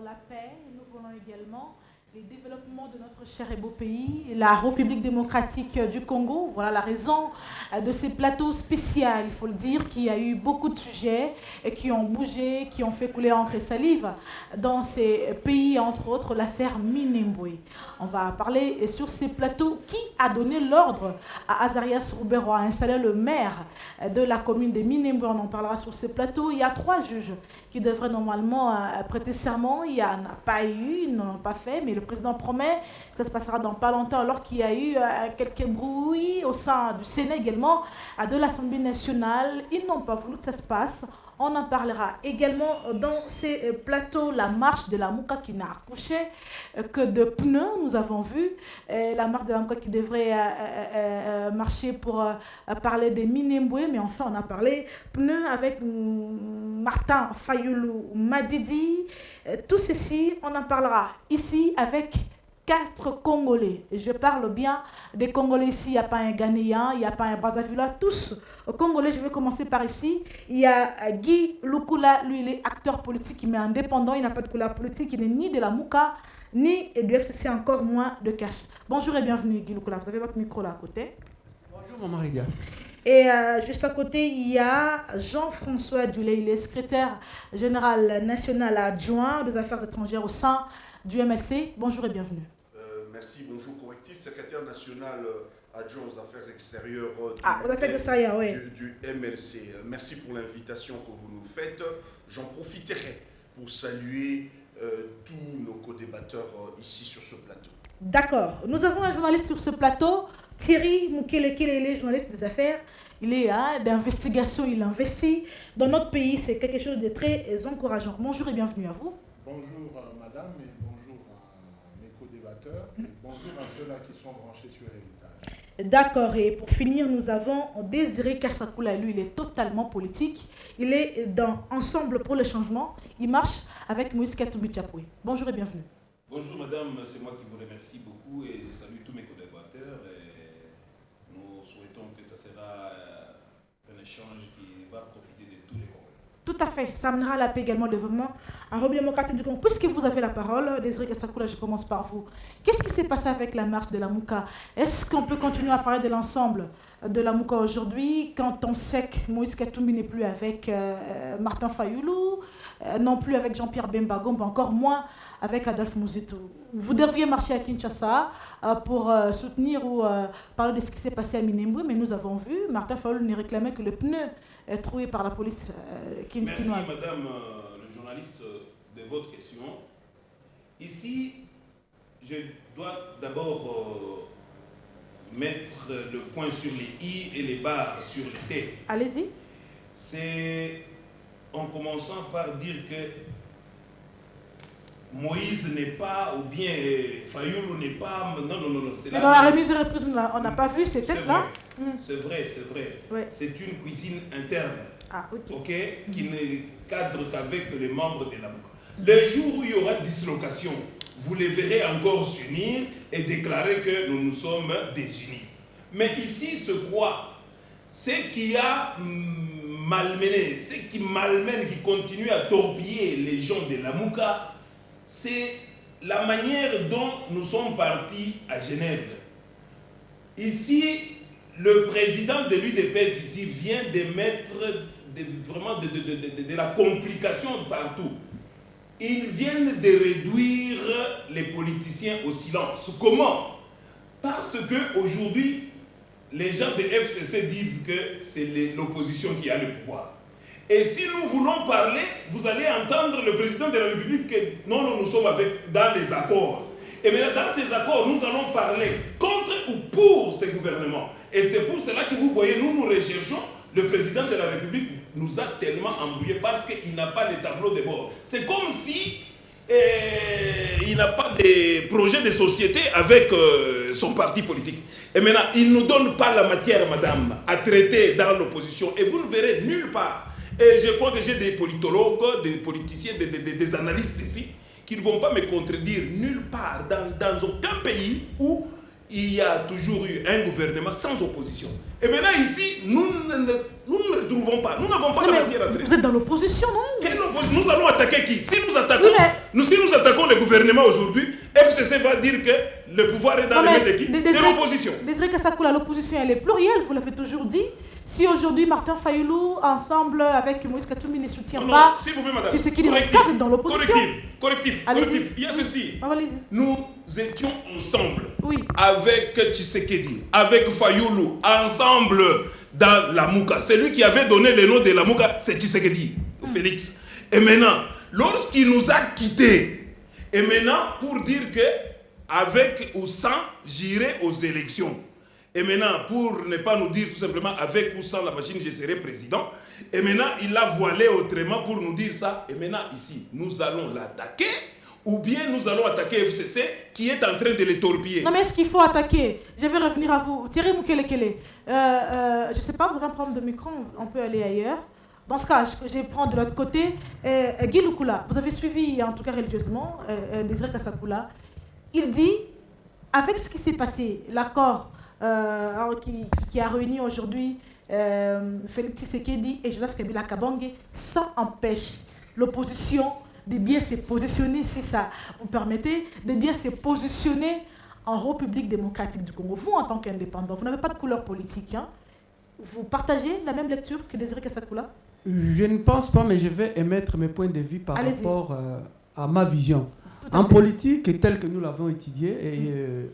la paix, nous voulons également les développements de notre cher et beau pays, la République démocratique du Congo. Voilà la raison de ces plateaux spéciaux, il faut le dire, qu'il y a eu beaucoup de sujets et qui ont bougé, qui ont fait couler encre et salive dans ces pays, entre autres l'affaire Minembwe. On va parler sur ces plateaux qui a donné l'ordre à Azarias Roubero à installer le maire de la commune de Minembwe. On en parlera sur ces plateaux. Il y a 3 juges qui devraient normalement prêter serment. Il n'y en a pas eu, ils n'en ont pas fait, mais le président promet que ça se passera dans pas longtemps, alors qu'il y a eu quelques bruits au sein du Sénat également, de l'Assemblée nationale. Ils n'ont pas voulu que ça se passe. On en parlera également dans ces plateaux, la marche de la Mouka qui n'a accouché que de pneus. Nous avons vu la marche de la Mouka qui devrait marcher pour parler des Minembwe, mais enfin on a parlé pneus avec Martin Fayoulou Madidi. Tout ceci, on en parlera ici avec 4 Congolais. Je parle bien des Congolais ici. Il n'y a pas un Ghanéen, il n'y a pas un Brazzaville. Tous Congolais. Je vais commencer par ici. Il y a Guy Lukula. Lui, il est acteur politique, mais indépendant. Il n'a pas de couleur politique. Il n'est ni de la Mouka, ni du FCC, encore moins de Cash. Bonjour et bienvenue, Guy Lukula. Vous avez votre micro là à côté. Bonjour, Maman Riga. Et juste à côté, il y a Jean-François Dulé. Il est secrétaire général national adjoint des affaires étrangères au sein du MLC. Bonjour et bienvenue. Merci, bonjour, correctif, secrétaire national adjoint aux affaires extérieures du MLC. Merci pour l'invitation que vous nous faites. J'en profiterai pour saluer tous nos co-débatteurs ici sur ce plateau. D'accord. Nous avons un journaliste sur ce plateau, Thierry Moukeleke, il est journaliste des affaires. Il est d'investigation, il investit. Dans notre pays, c'est quelque chose de très encourageant. Bonjour et bienvenue à vous. Bonjour madame et bonjour à mes co-débatteurs et bonjour à ceux-là qui sont branchés sur l'héritage. D'accord, et pour finir, nous avons Désiré Kassakula. Lui, il est totalement politique. Il est dans Ensemble pour le changement. Il marche avec Moïse Katumbi Tchapoué. Bonjour et bienvenue. Bonjour madame, c'est moi qui vous remercie beaucoup et je salue tous mes co-débatteurs. Et nous souhaitons que ça sera un échange qui va profiter de tous les Congolais. Tout à fait, ça amènera la paix également, le développement en République démocratique du Congo. Puisque vous avez la parole, Désiré Kassakula, je commence par vous. Qu'est-ce qui s'est passé avec la marche de la Mouka? Est-ce qu'on peut continuer à parler de l'ensemble de la Mouka aujourd'hui, quand on sait que Moïse Katumbi n'est plus avec Martin Fayoulou, non plus avec Jean-Pierre Bemba Gomba, encore moins avec Adolphe Muzito? Vous devriez marcher à Kinshasa pour soutenir ou parler de ce qui s'est passé à Minembwe, mais nous avons vu, Martin Fayoulou ne réclamait que le pneu trouvé par la police Merci madame le journaliste de votre question. Ici, je dois d'abord mettre le point sur les i et les barres sur les t. Allez-y. C'est en commençant par dire que Moïse n'est pas, ou bien Fayoulou n'est pas... Non. C'est dans la remise de reprise, on n'a pas vu ces têtes-là. C'est vrai. Ouais. C'est une cuisine interne, ok. Qui ne cadre qu'avec les membres de la Mouka. Le jour où il y aura dislocation, vous les verrez encore s'unir et déclarer que nous nous sommes désunis. Mais ici, ce qui a malmené, ce qui malmène, qui continue à torpiller les gens de la Mouka, c'est la manière dont nous sommes partis à Genève. Ici, le président de l'UDPS ici vient de mettre vraiment de la complication partout. Ils viennent de réduire les politiciens au silence. Comment? Parce qu'aujourd'hui, les gens de FCC disent que c'est l'opposition qui a le pouvoir. Et si nous voulons parler, vous allez entendre le président de la République que nous sommes dans les accords. Et maintenant, dans ces accords, nous allons parler contre ou pour ces gouvernements. Et c'est pour cela que vous voyez, nous recherchons. Le président de la République nous a tellement embrouillés parce qu'il n'a pas les tableaux de bord. C'est comme si il n'a pas de projet de société avec son parti politique. Et maintenant, il ne nous donne pas la matière, madame, à traiter dans l'opposition. Et vous ne verrez nulle part. Et je crois que j'ai des politologues, des politiciens, des analystes ici, qui ne vont pas me contredire nulle part, dans aucun pays où il y a toujours eu un gouvernement sans opposition. Et maintenant ici, nous ne retrouvons pas. Nous n'avons pas de matière à traiter. Vous êtes dans l'opposition, non? Quelle opposition? Nous allons attaquer qui? Si nous attaquons le gouvernement aujourd'hui, FCC va dire que le pouvoir est dans les mains de qui? De l'opposition. Désiré Kassakoula, l'opposition, elle est plurielle, vous l'avez toujours dit. Si aujourd'hui Martin Fayoulou, ensemble avec Moïse Katoumi, ne soutient pas, s'il vous plaît, madame. Tu sais qu'il est dans l'opposition. Correctif. Il y a ceci. Nous étions ensemble avec Tshisekedi, avec Fayoulou, ensemble dans la Mouka. C'est lui qui avait donné le nom de la Mouka, c'est Tshisekedi, Félix. Et maintenant, lorsqu'il nous a quittés, et maintenant pour dire que avec ou sans, j'irai aux élections. Et maintenant, pour ne pas nous dire tout simplement avec ou sans la machine, je serai président. Et maintenant, il l'a voilé autrement pour nous dire ça. Et maintenant, ici, nous allons l'attaquer ou bien nous allons attaquer FCC qui est en train de les torpiller. Non, mais est-ce qu'il faut attaquer? Je vais revenir à vous. Thierry Moukelekele, je ne sais pas, vous avez un problème de micro, on peut aller ailleurs. Dans ce cas, je vais prendre de l'autre côté. Guy Lukula, vous avez suivi, en tout cas religieusement, Désiré Kassakoula. Il dit, avec ce qui s'est passé, l'accord qui a réuni aujourd'hui Félix Tshisekedi et Joseph Kabila Kabange, ça empêche l'opposition de bien se positionner, si ça vous permettez, de bien se positionner en République démocratique du Congo. Vous, en tant qu'indépendant, vous n'avez pas de couleur politique. Hein? Vous partagez la même lecture que Désiré Kassakoula? Je ne pense pas, mais je vais émettre mes points de vue par rapport à ma vision. En politique, telle que nous l'avons étudiée,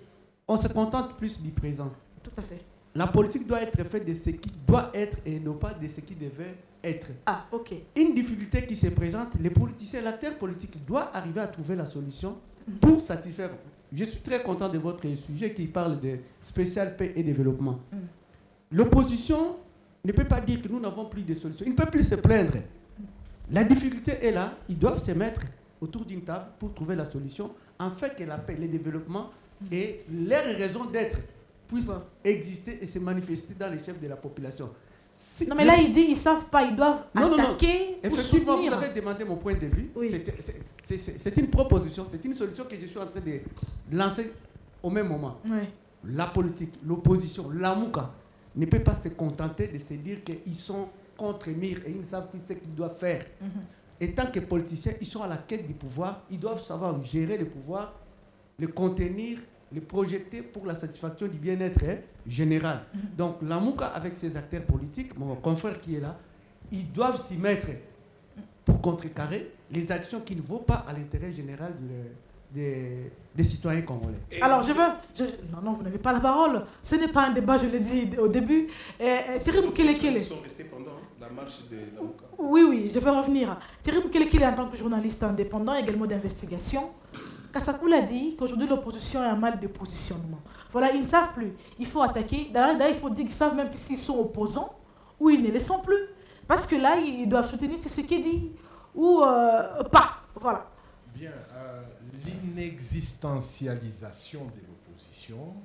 on se contente plus du présent. Tout à fait. La politique doit être faite de ce qui doit être et non pas de ce qui devait être. Ah, ok. Une difficulté qui se présente, les politiciens, la terre politique doit arriver à trouver la solution pour satisfaire. Je suis très content de votre sujet qui parle de spécial paix et développement. L'opposition ne peut pas dire que nous n'avons plus de solution. Il ne peut plus se plaindre. La difficulté est là. Ils doivent se mettre autour d'une table pour trouver la solution, afin que la paix, le développement et leur raison d'être puissent exister et se manifester dans les chefs de la population. Non, mais là, il dit qu'ils ne savent pas, ils doivent attaquer ou effectivement, soutenir. vous avez demandé mon point de vue. Oui. C'est une proposition, c'est une solution que je suis en train de lancer au même moment. Oui. La politique, l'opposition, la Mouka ne peut pas se contenter de se dire qu'ils sont contre mire et ils ne savent plus ce qu'ils doivent faire. Et tant que politiciens, ils sont à la quête du pouvoir, ils doivent savoir gérer le pouvoir, le contenir, le projeter pour la satisfaction du bien-être général. Donc la Mouka, avec ses acteurs politiques, mon confrère qui est là, ils doivent s'y mettre pour contrecarrer les actions qui ne vont pas à l'intérêt général des citoyens congolais. Alors, non, vous n'avez pas la parole. Ce n'est pas un débat, je l'ai dit au début. Thierry Moukelekele. Ils sont restés pendant la marche de la Mouka. Oui, je vais revenir. Thierry Moukelekele, en tant que journaliste indépendant, également d'investigation, Kassakoula dit qu'aujourd'hui, l'opposition est un mal de positionnement. Voilà, ils ne savent plus. Il faut attaquer. D'ailleurs, il faut dire qu'ils savent même plus s'ils sont opposants ou ils ne le sont plus. Parce que là, ils doivent soutenir Tshisekedi ou pas. Voilà. Bien, l'inexistentialisation de l'opposition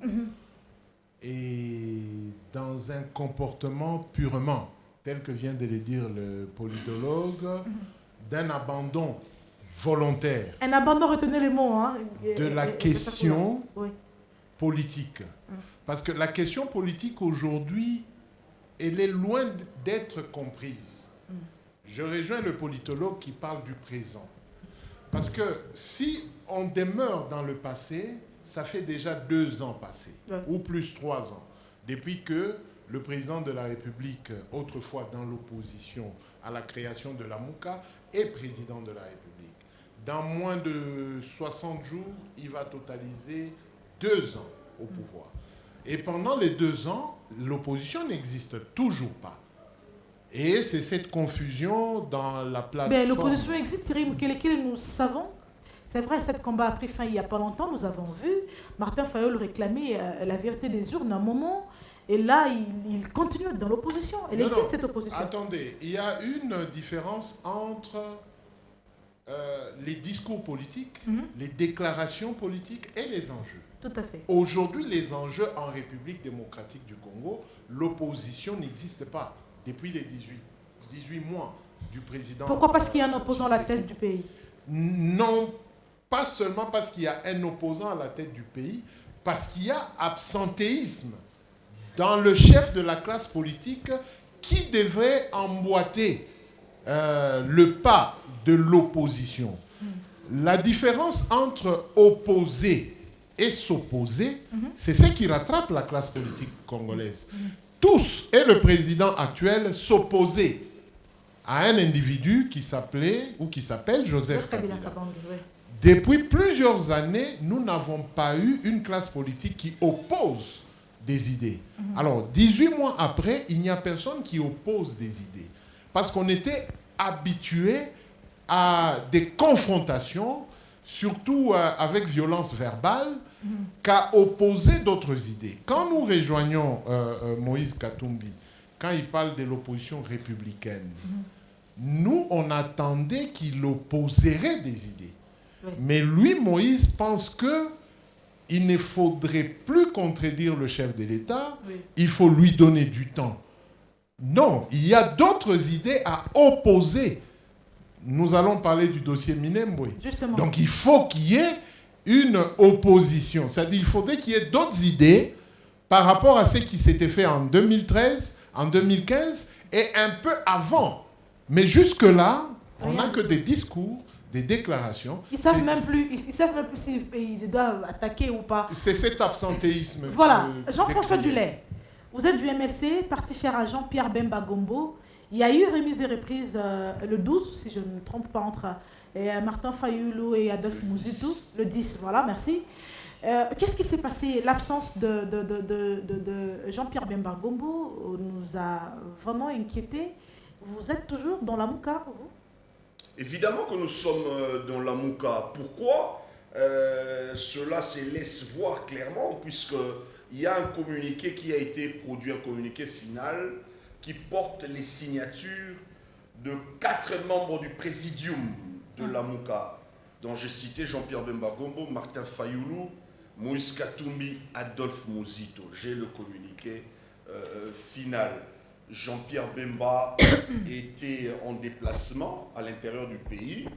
est dans un comportement purement, tel que vient de le dire le politologue, d'un abandon volontaire. Un abandon, retenez les mots. Hein, de la question politique. Parce que la question politique aujourd'hui, elle est loin d'être comprise. Je rejoins le politologue qui parle du présent. Parce que si on demeure dans le passé, ça fait déjà 2 ans passés, ou plus 3 ans, depuis que le président de la République, autrefois dans l'opposition à la création de la Mouka, est président de la République. Dans moins de 60 jours, il va totaliser 2 ans au pouvoir. Et pendant les 2 ans, l'opposition n'existe toujours pas. Et c'est cette confusion dans la plateforme. Mais l'opposition existe, Thierry Moukelekele, nous savons. C'est vrai, cette combat a pris fin il n'y a pas longtemps, nous avons vu. Martin Fayoulou réclamait la vérité des urnes à un moment. Et là, il continue dans l'opposition. Elle existe, cette opposition. Attendez, il y a une différence entre les discours politiques, les déclarations politiques et les enjeux. Tout à fait. Aujourd'hui, les enjeux en République démocratique du Congo, l'opposition n'existe pas depuis les 18 mois du président. Pourquoi? Parce qu'il y a un opposant à la tête du pays. Non, pas seulement parce qu'il y a un opposant à la tête du pays. parce qu'il y a absentéisme dans le chef de la classe politique qui devrait emboîter le pas de l'opposition. La différence entre opposer et s'opposer, c'est ce qui rattrape la classe politique congolaise. Tous, et le président actuel, s'opposaient à un individu qui s'appelait ou qui s'appelle Joseph Kabila. Depuis plusieurs années, nous n'avons pas eu une classe politique qui oppose des idées. Alors, 18 mois après, il n'y a personne qui oppose des idées. Parce qu'on était habitué à des confrontations, surtout avec violence verbale, qu'à opposer d'autres idées. Quand nous rejoignons Moïse Katumbi, quand il parle de l'opposition républicaine, nous, on attendait qu'il opposerait des idées. Oui. Mais lui, Moïse, pense qu'il ne faudrait plus contredire le chef de l'État, il faut lui donner du temps. Non, il y a d'autres idées à opposer. Nous allons parler du dossier Minembwe. Justement. Donc il faut qu'il y ait une opposition. C'est-à-dire qu'il faudrait qu'il y ait d'autres idées par rapport à ce qui s'était fait en 2013, en 2015 et un peu avant. Mais jusque-là, on n'a que des discours, des déclarations. Ils ne savent même plus s'ils doivent attaquer ou pas. C'est cet absentéisme. Voilà. Jean-François Dulay, vous êtes du MLC, parti cher à Jean-Pierre Bemba Gombo. Il y a eu remise et reprise le 12, si je ne me trompe pas, entre Martin Fayoulou et Adolphe Muzito. Le 10, voilà, merci. Qu'est-ce qui s'est passé? L'absence de Jean-Pierre Bemba Gombo nous a vraiment inquiétés. Vous êtes toujours dans la Mouka, vous? Évidemment que nous sommes dans la Mouka. Pourquoi? Cela se laisse voir clairement, puisqu'il y a un communiqué qui a été produit, un communiqué final, qui porte les signatures de 4 membres du présidium de la Mouka, dont j'ai cité Jean-Pierre Bemba Gombo, Martin Fayoulou, Moïse Katumbi, Adolphe Muzito. J'ai le communiqué final. Jean-Pierre Bemba était en déplacement à l'intérieur du pays,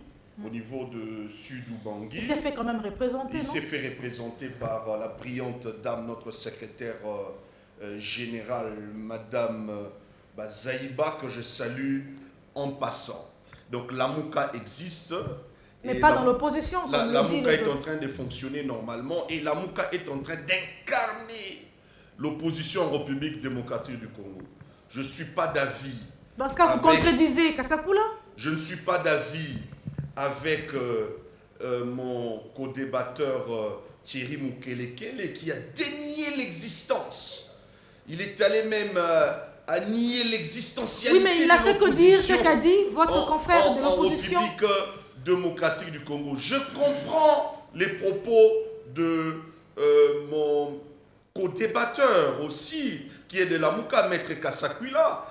au niveau de Sud-Oubangui. Il s'est fait quand même représenter, Il s'est fait représenter par la brillante dame, notre secrétaire générale, Madame Zaïba, que je salue en passant. Donc la Mouka existe. Mais pas dans l'opposition. La Mouka est en train de fonctionner normalement et la Mouka est en train d'incarner l'opposition en République démocratique du Congo. Je ne suis pas d'avis. Dans ce cas, vous contredisez Kassakoula? Je ne suis pas d'avis avec mon co-débatteur Thierry Mukelekele qui a dénié l'existence. Il est allé même à nier l'existentialité. Oui, mais il a fait que dire ce qu'a dit votre confrère de l'opposition. En République démocratique du Congo. Je comprends les propos de mon co-débatteur aussi, qui est de la Mouka, Maître Kassakoula,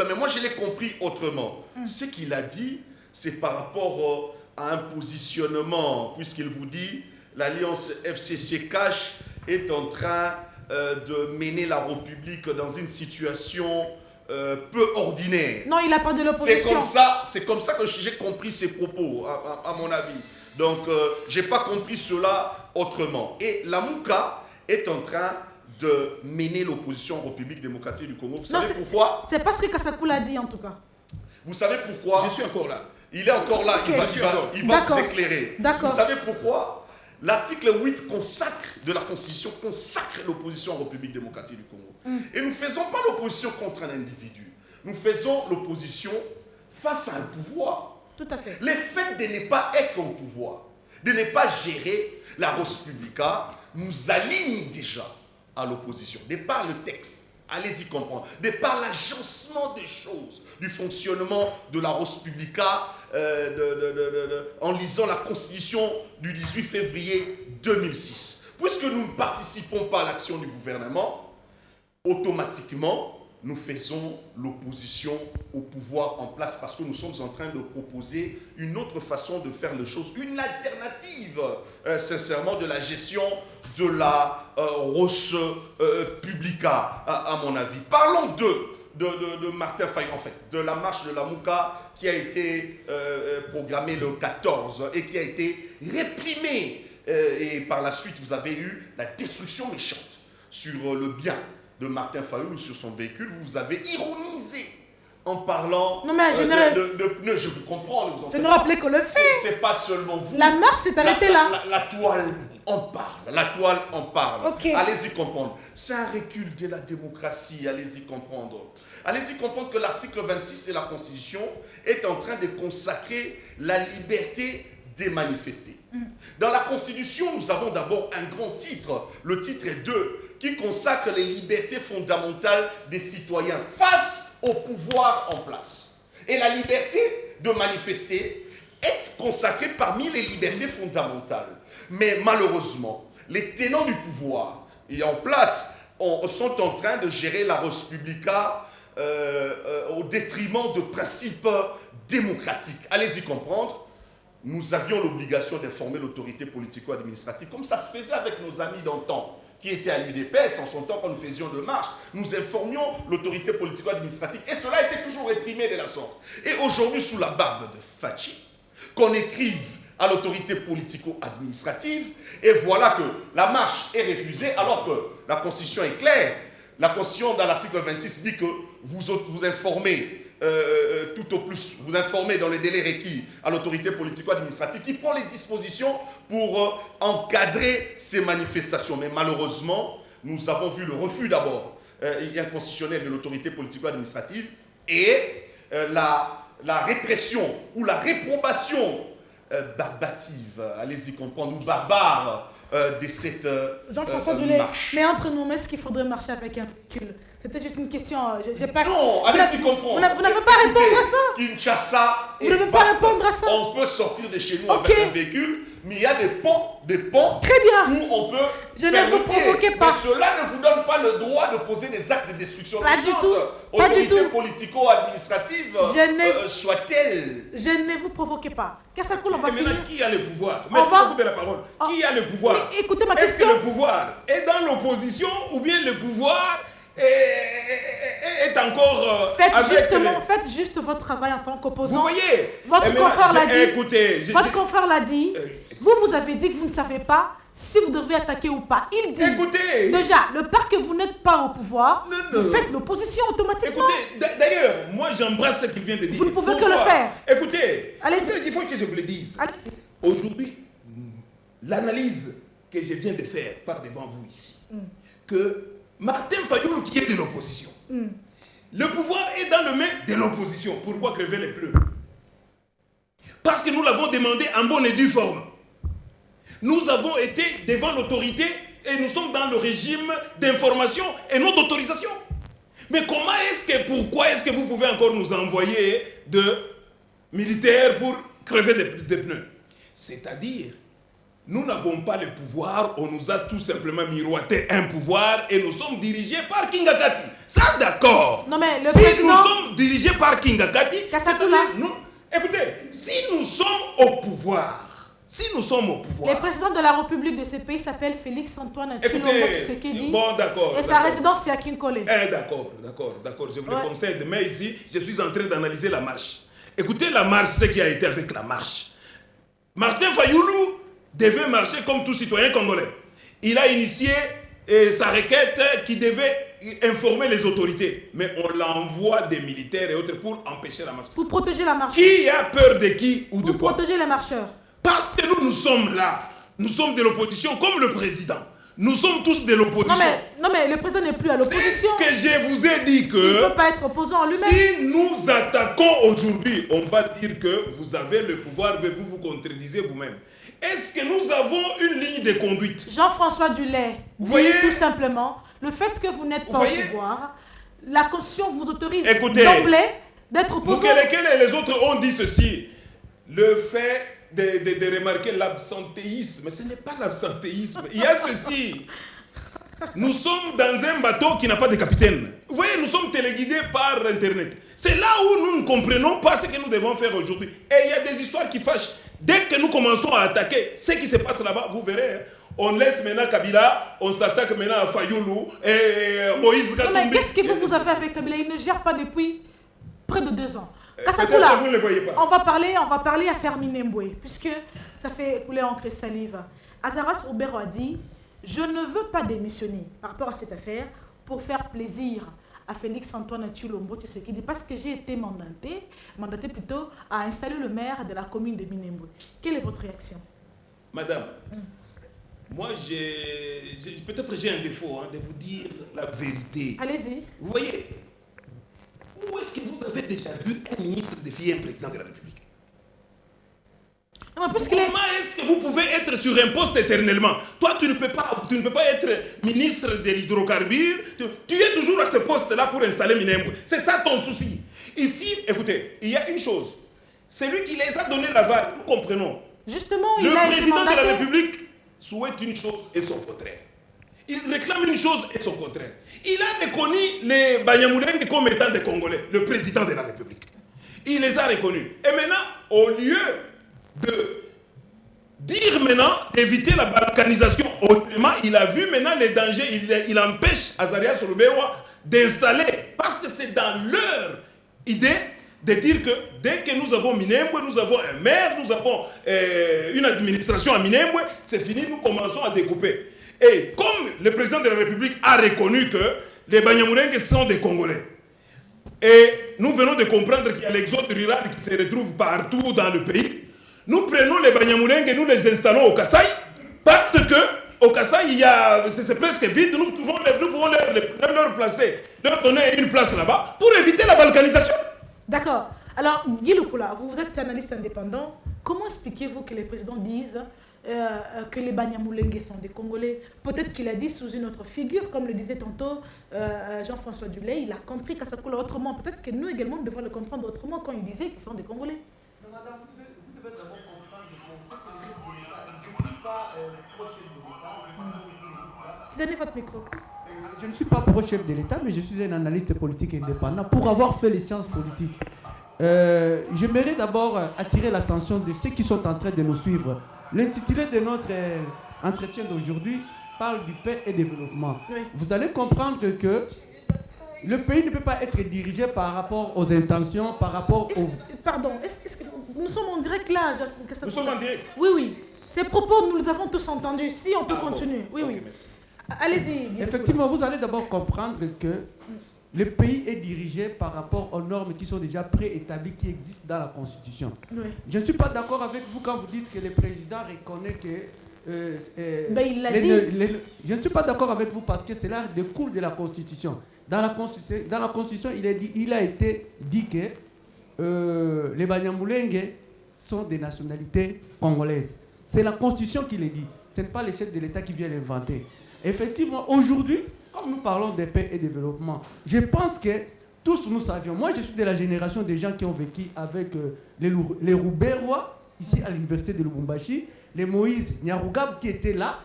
mais moi je l'ai compris autrement. Ce qu'il a dit, c'est par rapport à un positionnement, puisqu'il vous dit l'alliance FCC Cash est en train de mener la République dans une situation peu ordinaire. Non, il n'a pas de l'opposition. C'est comme ça que j'ai compris ses propos, à mon avis. Donc, je n'ai pas compris cela autrement. Et la Mouka est en train de mener l'opposition en République démocratique du Congo. Vous savez pourquoi? C'est pas ce que Kassakoula a dit, en tout cas. Vous savez pourquoi? Je suis encore là. Il est encore là. Okay. Il va vous éclairer. Vous savez pourquoi? L'article 8 de la Constitution consacre l'opposition en République démocratique du Congo. Et nous ne faisons pas l'opposition contre un individu. Nous faisons l'opposition face à un pouvoir. Tout à fait. Le fait de ne pas être au pouvoir, de ne pas gérer la Res Publica, nous aligne déjà à l'opposition. De par le texte, allez-y comprendre, de par l'agencement des choses, du fonctionnement de la Res Publica, en lisant la Constitution du 18 février 2006. Puisque nous ne participons pas à l'action du gouvernement, automatiquement, nous faisons l'opposition au pouvoir en place parce que nous sommes en train de proposer une autre façon de faire les choses, une alternative, sincèrement, de la gestion de la Res Publica, à mon avis. Parlons de Martin Fayoulou, en fait, de la marche de la Mouka qui a été programmée le 14 et qui a été réprimée et par la suite, vous avez eu la destruction méchante sur le bien de Martin Fayulu, sur son véhicule. Vous avez ironisé en parlant non, mais de pneus. Je vous comprends. Je me rappelais qu'on le fait. C'est pas seulement vous. La marche s'est arrêtée là. La toile en parle. La toile en parle. Okay. Allez-y comprendre. C'est un recul de la démocratie. Allez-y comprendre. Allez-y comprendre que l'article 26 de la Constitution est en train de consacrer la liberté de manifester. Dans la Constitution, nous avons d'abord un grand titre, le titre 2, qui consacre les libertés fondamentales des citoyens face au pouvoir en place. Et la liberté de manifester est consacrée parmi les libertés fondamentales. Mais malheureusement, les tenants du pouvoir et en place sont en train de gérer la res publica au détriment de principes démocratiques. Allez-y comprendre. Nous avions l'obligation d'informer l'autorité politico-administrative, comme ça se faisait avec nos amis d'antan, qui étaient à l'UDPS en son temps quand nous faisions de marche. Nous informions l'autorité politico-administrative et cela était toujours réprimé de la sorte. Et aujourd'hui, sous la barbe de Fachi, qu'on écrive à l'autorité politico-administrative et voilà que la marche est refusée alors que la Constitution est claire. La Constitution, dans l'article 26, dit que vous informez tout au plus, vous informez dans les délais requis à l'autorité politico-administrative qui prend les dispositions pour encadrer ces manifestations. Mais malheureusement, nous avons vu le refus d'abord inconstitutionnel de l'autorité politico-administrative et la répression ou la réprobation barbative, allez-y comprendre, ou barbare de cette marche. Mais entre nous, est-ce qu'il faudrait marcher avec un véhicule? C'était juste une question. Non, allez-y comprendre. Vous n'avez pas répondre à ça. Kinshasa vous n'avez pas répondre à ça. On peut sortir de chez nous avec un véhicule, mais il y a des ponts très bien. Où on peut je ne vous provoquez pas. Mais cela ne vous donne pas le droit de poser des actes de destruction pas du tout. Autorité politico-administrative soit-elle. Je ne vous provoquez pas. Qu'est-ce qu'on va finir? Maintenant, qui a le pouvoir? Merci beaucoup de la parole. Qui a le pouvoir? Écoutez ma question. Est-ce que le pouvoir est dans l'opposition ou bien le pouvoir est encore faites juste votre travail en tant qu'opposant. Vous voyez, votre confrère l'a dit. Écoutez, votre confrère l'a dit. Vous avez dit que vous ne savez pas si vous devez attaquer ou pas. Il dit. Écoutez. Déjà, le part que vous n'êtes pas au pouvoir, vous faites l'opposition automatiquement. Écoutez, d'ailleurs, moi j'embrasse ce qu'il vient de dire. Vous ne pouvez que le faire. Écoutez, allez, il faut que je vous le dise. Aujourd'hui, l'analyse que je viens de faire par devant vous ici, que Martin Fayulu qui est de l'opposition. Le pouvoir est dans le main de l'opposition. Pourquoi crever les pneus? Parce que nous l'avons demandé en bonne et due forme. Nous avons été devant l'autorité et nous sommes dans le régime d'information et non d'autorisation. Mais pourquoi est-ce que vous pouvez encore nous envoyer de militaires pour crever des pneus? C'est-à-dire, nous n'avons pas le pouvoir, on nous a tout simplement miroité un pouvoir et nous sommes dirigés par Kingakati. Ça, d'accord. Non mais le président... nous sommes dirigés par Kingakati, écoutez, si nous sommes au pouvoir, le président de la République de ce pays s'appelle Félix Antoine Tshisekedi. Bon, d'accord. Et sa résidence, c'est à Kinkole. D'accord, je vous le concède. Mais ici, je suis en train d'analyser la marche. Écoutez la marche, ce qui a été avec la marche. Martin Fayulu devait marcher comme tout citoyen congolais. Il a initié sa requête qui devait informer les autorités. Mais on l'envoie des militaires et autres pour empêcher la marche. Pour protéger la marche. Qui a peur de qui ou de quoi? Pour protéger les marcheurs. Parce que nous sommes là. Nous sommes de l'opposition comme le président. Nous sommes tous de l'opposition. Non mais le président n'est plus à l'opposition. C'est ce que je vous ai dit que... Il ne peut pas être opposant en lui-même. Si nous attaquons aujourd'hui, on va dire que vous avez le pouvoir, mais vous vous contredisez vous-même. Est-ce que nous avons une ligne de conduite? Jean-François Dulay, vous voyez tout simplement, le fait que vous n'êtes pas au pouvoir, la Constitution vous autorise d'emblée d'être opposant. Mukelekele et les autres ont dit ceci. Le fait de remarquer l'absentéisme, mais ce n'est pas l'absentéisme. Il y a ceci. Nous sommes dans un bateau qui n'a pas de capitaine. Vous voyez, nous sommes téléguidés par Internet. C'est là où nous ne comprenons pas ce que nous devons faire aujourd'hui. Et il y a des histoires qui fâchent. Dès que nous commençons à attaquer ce qui se passe là-bas, vous verrez, hein, on laisse maintenant Kabila, on s'attaque maintenant à Fayulu et Moïse Katumbi. Mais qu'est-ce que vous avez avec Kabila? Il ne gère pas depuis près de 2 ans. Kassakoula, vous ne le voyez pas. On va parler à Fermine Mboué, puisque ça fait couler encre et salive. Azaras Roubero a dit « Je ne veux pas démissionner par rapport à cette affaire pour faire plaisir à Félix-Antoine Tshilombo Tshisekedi parce que j'ai été mandaté plutôt à installer le maire de la commune de Minembwe. » Quelle est votre réaction? Madame, moi, peut-être j'ai un défaut de vous dire la vérité. Allez-y. Vous voyez, où est-ce que vous avez déjà vu un ministre défier un président de la République? Non, comment est-ce que vous pouvez être sur un poste éternellement? Toi, tu ne peux pas être ministre de l'hydrocarbure. Tu es toujours à ce poste-là pour installer Minembwe. C'est ça ton souci. Ici, écoutez, il y a une chose. C'est lui qui les a donné l'aval. Nous comprenons. Justement, le président de la République souhaite une chose et son contraire. Il réclame une chose et son contraire. Il a reconnu les Banyamulenge comme étant des Congolais, le président de la République. Il les a reconnus. Et maintenant, au lieu de dire maintenant d'éviter la balkanisation autrement, il a vu maintenant les dangers, il empêche Azarias Ruberwa d'installer, parce que c'est dans leur idée de dire que dès que nous avons Minembwe, nous avons un maire, nous avons une administration à Minembwe, c'est fini, nous commençons à découper. Et comme le président de la République a reconnu que les Banyamulenge sont des Congolais, et nous venons de comprendre qu'il y a l'exode rural qui se retrouve partout dans le pays, nous prenons les Banyamulenge et nous les installons au Kasaï, parce que au Kasaï, c'est presque vide, nous pouvons leur placer, leur donner une place là-bas pour éviter la balkanisation. D'accord. Alors, Guy Lukula, vous êtes analyste indépendant. Comment expliquez-vous que les présidents disent que les Banyamulenge sont des Congolais? Peut-être qu'il a dit sous une autre figure, comme le disait tantôt Jean-François Duley, il a compris qu'à ça coule autrement. Peut-être que nous également nous devons le comprendre autrement quand il disait qu'ils sont des Congolais. Non, madame, vous devez d'abord comprendre que je ne suis pas pro-chef de l'État. Donnez votre micro. Je ne suis pas pro-chef de l'État, mais je suis un analyste politique indépendant pour avoir fait les sciences politiques. J'aimerais d'abord attirer l'attention de ceux qui sont en train de nous suivre. L'intitulé de notre entretien d'aujourd'hui parle du paix et développement. Oui. Vous allez comprendre que le pays ne peut pas être dirigé par rapport aux intentions, par rapport aux... Pardon, est-ce que nous sommes en direct là? Nous sommes en direct. Oui. Ces propos, nous les avons tous entendus. Si on peut continuer. Oui. Merci. Allez-y. Effectivement, vous allez d'abord comprendre que le pays est dirigé par rapport aux normes qui sont déjà préétablies, qui existent dans la Constitution. Oui. Je ne suis pas d'accord avec vous quand vous dites que le président reconnaît que... il l'a dit. Je ne suis pas d'accord avec vous parce que cela découle de la Constitution. Dans la Constitution, il a été dit que les Banyamulenge sont des nationalités congolaises. C'est la Constitution qui le dit. Ce n'est pas le chef de l'État qui vient l'inventer. Effectivement, aujourd'hui, comme nous parlons de paix et développement, je pense que tous nous savions. Moi, je suis de la génération des gens qui ont vécu avec les Ruberwa, ici à l'université de Lubumbashi, les Moïse Nyarugab qui étaient là,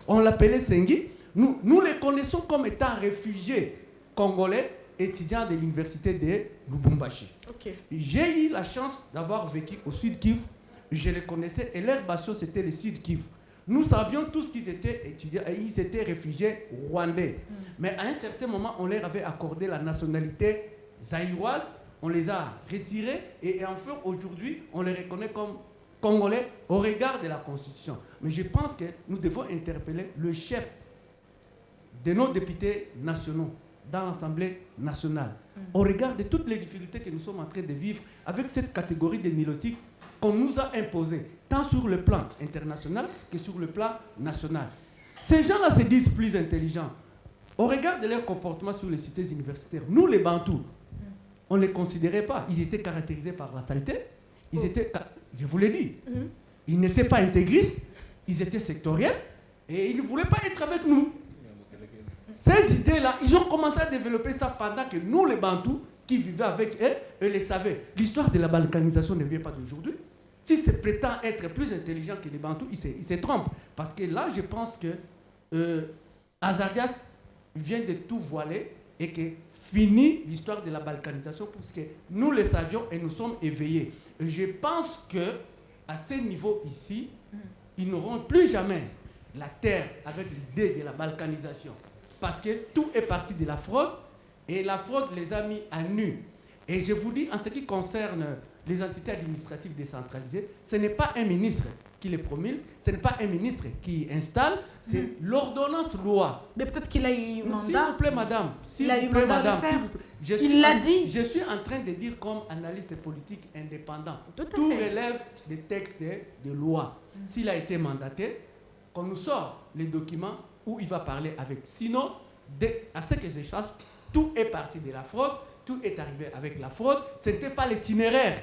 on l'appelait Sengi. Nous les connaissons comme étant réfugiés congolais, étudiants de l'université de Lubumbashi. Okay. J'ai eu la chance d'avoir vécu au Sud Kivu, je les connaissais, et leur bastion c'était le Sud Kivu. Nous savions tous qu'ils étaient étudiants et ils étaient réfugiés rwandais. Mais à un certain moment, on leur avait accordé la nationalité zaïroise, on les a retirés et enfin aujourd'hui, on les reconnaît comme Congolais au regard de la Constitution. Mais je pense que nous devons interpeller le chef de nos députés nationaux dans l'Assemblée nationale au regard de toutes les difficultés que nous sommes en train de vivre avec cette catégorie de nilotiques qu'on nous a imposé, tant sur le plan international que sur le plan national. Ces gens-là se disent plus intelligents. Au regard de leur comportement sur les cités universitaires, nous les Bantous, on ne les considérait pas. Ils étaient caractérisés par la saleté. Ils étaient, je vous l'ai dit, ils n'étaient pas intégristes, ils étaient sectoriels et ils ne voulaient pas être avec nous. Ces idées-là, ils ont commencé à développer ça pendant que nous, les Bantous, qui vivaient avec eux les savaient. L'histoire de la balkanisation ne vient pas d'aujourd'hui. Si se prétend être plus intelligent que les Bantous, il se trompe. Parce que là, je pense que Azarias vient de tout voiler et que finit l'histoire de la balkanisation parce que nous le savions et nous sommes éveillés. Et je pense qu'à ce niveau ici, ils n'auront plus jamais la terre avec l'idée de la balkanisation. Parce que tout est parti de la fraude et la fraude les a mis à nu. Et je vous dis, en ce qui concerne les entités administratives décentralisées, ce n'est pas un ministre qui les promulgue, ce n'est pas un ministre qui installe, c'est l'ordonnance loi. Mais peut-être qu'il a eu mandat. S'il vous plaît, madame. Il a eu mandat de faire. Il l'a dit. Je suis en train de dire comme analyste politique indépendant. Tout relève des textes de loi. S'il a été mandaté, qu'on nous sort les documents où il va parler avec. Sinon, à ce que je sache, tout est parti de la fraude, tout est arrivé avec la fraude. Ce n'était pas l'itinéraire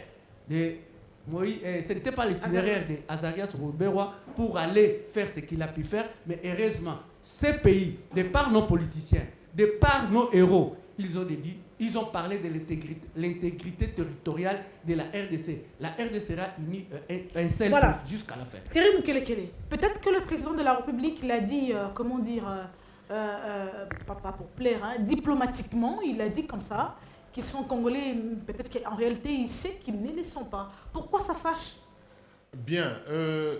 de Moïse, ce n'était pas l'itinéraire de Azarias Rouberois pour aller faire ce qu'il a pu faire, mais heureusement, ces pays, de par nos politiciens, de par nos héros, ils ont parlé de l'intégrité territoriale de la RDC. La RDC sera unie un seul voilà. Jusqu'à la fin. Thierry Moukelekele, peut-être que le président de la République l'a dit, comment dire, pas pour plaire, hein, diplomatiquement, il a dit comme ça, qu'ils sont Congolais, peut-être qu'en réalité, il sait qu'ils ne le sont pas. Pourquoi ça fâche? Bien,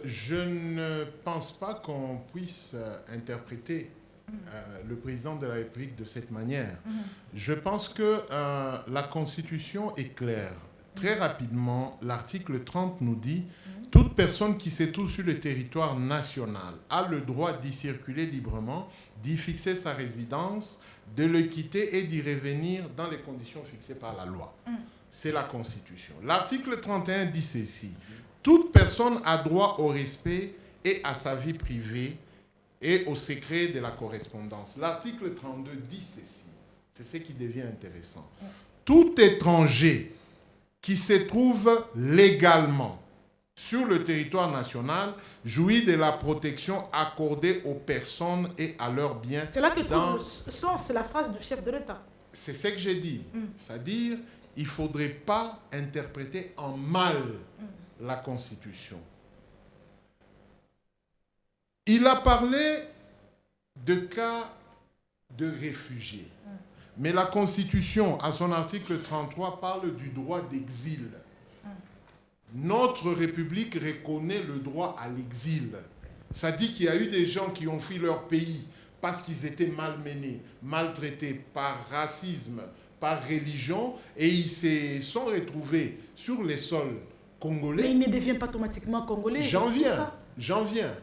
je ne pense pas qu'on puisse interpréter le président de la République de cette manière. Je pense que la Constitution est claire. Très rapidement, l'article 30 nous dit « Toute personne qui se trouve sur le territoire national a le droit d'y circuler librement, d'y fixer sa résidence, de le quitter et d'y revenir dans les conditions fixées par la loi. » C'est la Constitution. L'article 31 dit ceci. « Toute personne a droit au respect et à sa vie privée et au secret de la correspondance. » L'article 32 dit ceci. C'est ce qui devient intéressant. « Tout étranger qui se trouve légalement sur le territoire national jouit de la protection accordée aux personnes et à leurs biens. » C'est là que trouve le sens, c'est la phrase du chef de l'État. C'est ce que j'ai dit. C'est-à-dire, il ne faudrait pas interpréter en mal la Constitution. Il a parlé de cas de réfugiés. Mais la Constitution, à son article 33, parle du droit d'exil. Notre République reconnaît le droit à l'exil. Ça dit qu'il y a eu des gens qui ont fui leur pays parce qu'ils étaient malmenés, maltraités par racisme, par religion, et ils se sont retrouvés sur les sols congolais. Mais ils ne deviennent pas automatiquement congolais. J'en viens.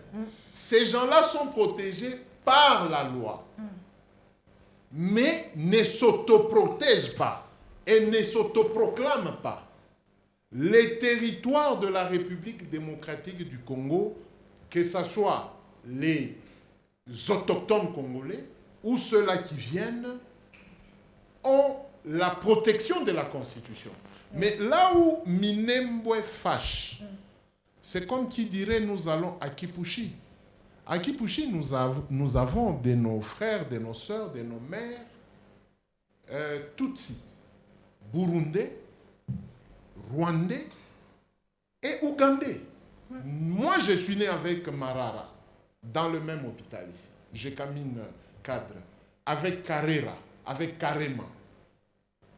Ces gens-là sont protégés par la loi, mais ne s'autoprotègent pas et ne s'autoproclament pas. Les territoires de la République démocratique du Congo, que ce soit les autochtones congolais ou ceux-là qui viennent, ont la protection de la Constitution. Mais là où Minembwe fâche, c'est comme qui dirait nous allons à Kipushi. À Kipushi, nous avons de nos frères, de nos sœurs, de nos mères, Tutsi, Burundais, Rwandais et Ougandais. Moi, je suis né avec Marara, dans le même hôpital ici. J'ai Kamine Cadre, avec Karera, avec Karema.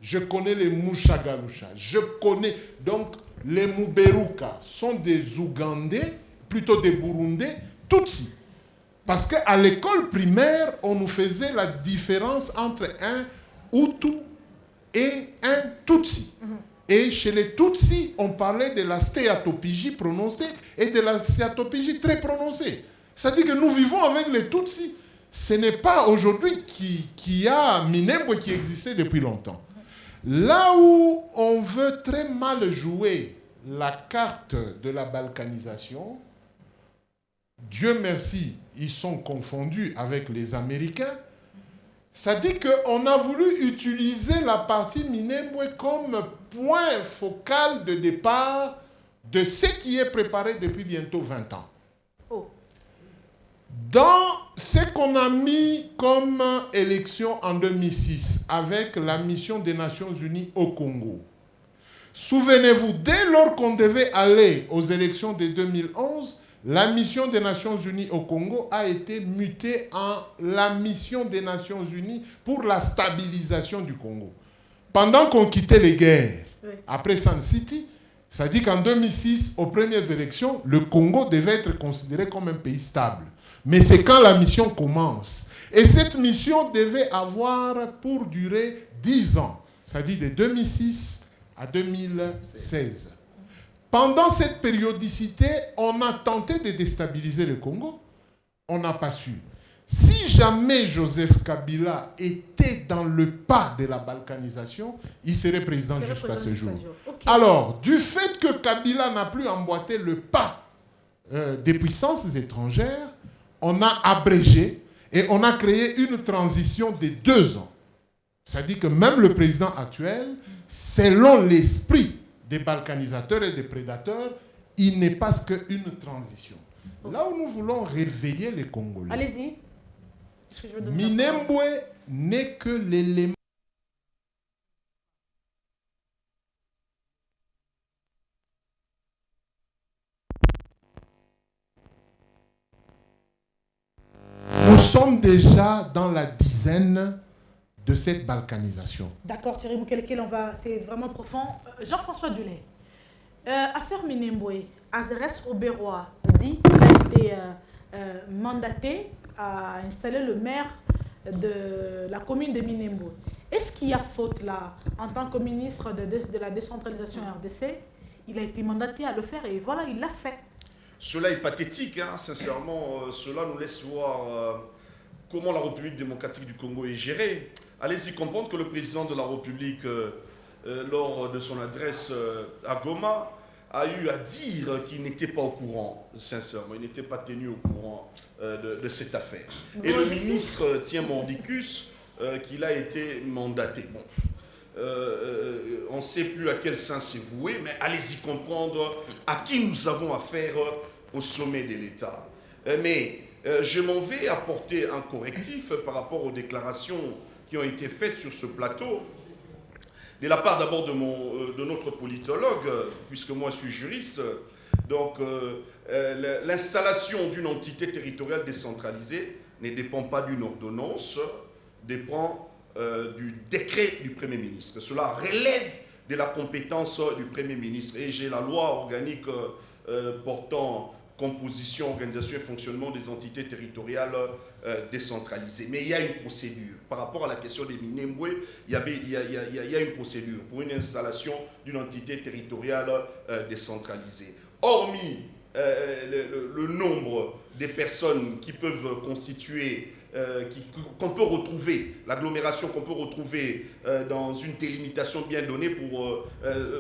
Je connais les Mouchagalusha. Je connais donc les Muberuka. Sont des Ougandais, plutôt des Burundais, Tutsi. Parce qu'à l'école primaire, on nous faisait la différence entre un Hutu et un Tutsi. Et chez les Tutsis, on parlait de la stéatopigie prononcée et de la stéatopigie très prononcée. C'est-à-dire que nous vivons avec les Tutsis. Ce n'est pas aujourd'hui qu'il y a Minembwe qui existait depuis longtemps. Là où on veut très mal jouer la carte de la balkanisation, Dieu merci, ils sont confondus avec les Américains. Ça dit qu'on a voulu utiliser la partie Minembwe comme point focal de départ de ce qui est préparé depuis bientôt 20 ans. Dans ce qu'on a mis comme élection en 2006 avec la mission des Nations Unies au Congo, souvenez-vous, dès lors qu'on devait aller aux élections de 2011, la mission des Nations Unies au Congo a été mutée en la mission des Nations Unies pour la stabilisation du Congo. Pendant qu'on quittait les guerres, après Sun City, ça dit qu'en 2006, aux premières élections, le Congo devait être considéré comme un pays stable. Mais c'est quand la mission commence. Et cette mission devait avoir pour durée 10 ans. Ça dit de 2006 à 2016. Pendant cette périodicité, on a tenté de déstabiliser le Congo. On n'a pas su. Si jamais Joseph Kabila était dans le pas de la balkanisation, il serait président jusqu'à ce jour. Okay. Alors, du fait que Kabila n'a plus emboîté le pas des puissances étrangères, on a abrégé et on a créé une transition de 2 ans. C'est-à-dire que même le président actuel, selon l'esprit des balkanisateurs et des prédateurs, il n'est pas qu'une transition. Okay. Là où nous voulons réveiller les Congolais. Allez-y. Minembwe n'est que l'élément. Nous sommes déjà dans la dizaine de cette balkanisation. D'accord, Thierry Moukeleke, c'est vraiment profond. Jean-François Dulay, affaire Minembwe, Azeres Oberoa dit qu'il a été mandaté à installer le maire de la commune de Minembwe. Est-ce qu'il y a faute là, en tant que ministre de la décentralisation RDC? Il a été mandaté à le faire et voilà, il l'a fait. Cela est pathétique, hein, sincèrement. Cela nous laisse voir comment la République démocratique du Congo est gérée. Allez-y comprendre que le président de la République, lors de son adresse à Goma, a eu à dire qu'il n'était pas au courant, sincèrement. Il n'était pas tenu au courant de cette affaire. Et le ministre tient mordicus qu'il a été mandaté. Bon. On ne sait plus à quel sens c'est voué, mais allez-y comprendre à qui nous avons affaire au sommet de l'État. Mais je m'en vais apporter un correctif par rapport aux déclarations qui ont été faites sur ce plateau, de la part d'abord de notre politologue, puisque moi je suis juriste. Donc l'installation d'une entité territoriale décentralisée ne dépend pas d'une ordonnance, dépend du décret du Premier ministre. Cela relève de la compétence du Premier ministre. Et j'ai la loi organique portant composition, organisation et fonctionnement des entités territoriales décentralisées. Mais il y a une procédure. Par rapport à la question des Minembwe, il y a une procédure pour une installation d'une entité territoriale décentralisée. Hormis le nombre de personnes qui peuvent constituer qu'on peut retrouver, l'agglomération qu'on peut retrouver dans une délimitation bien donnée pour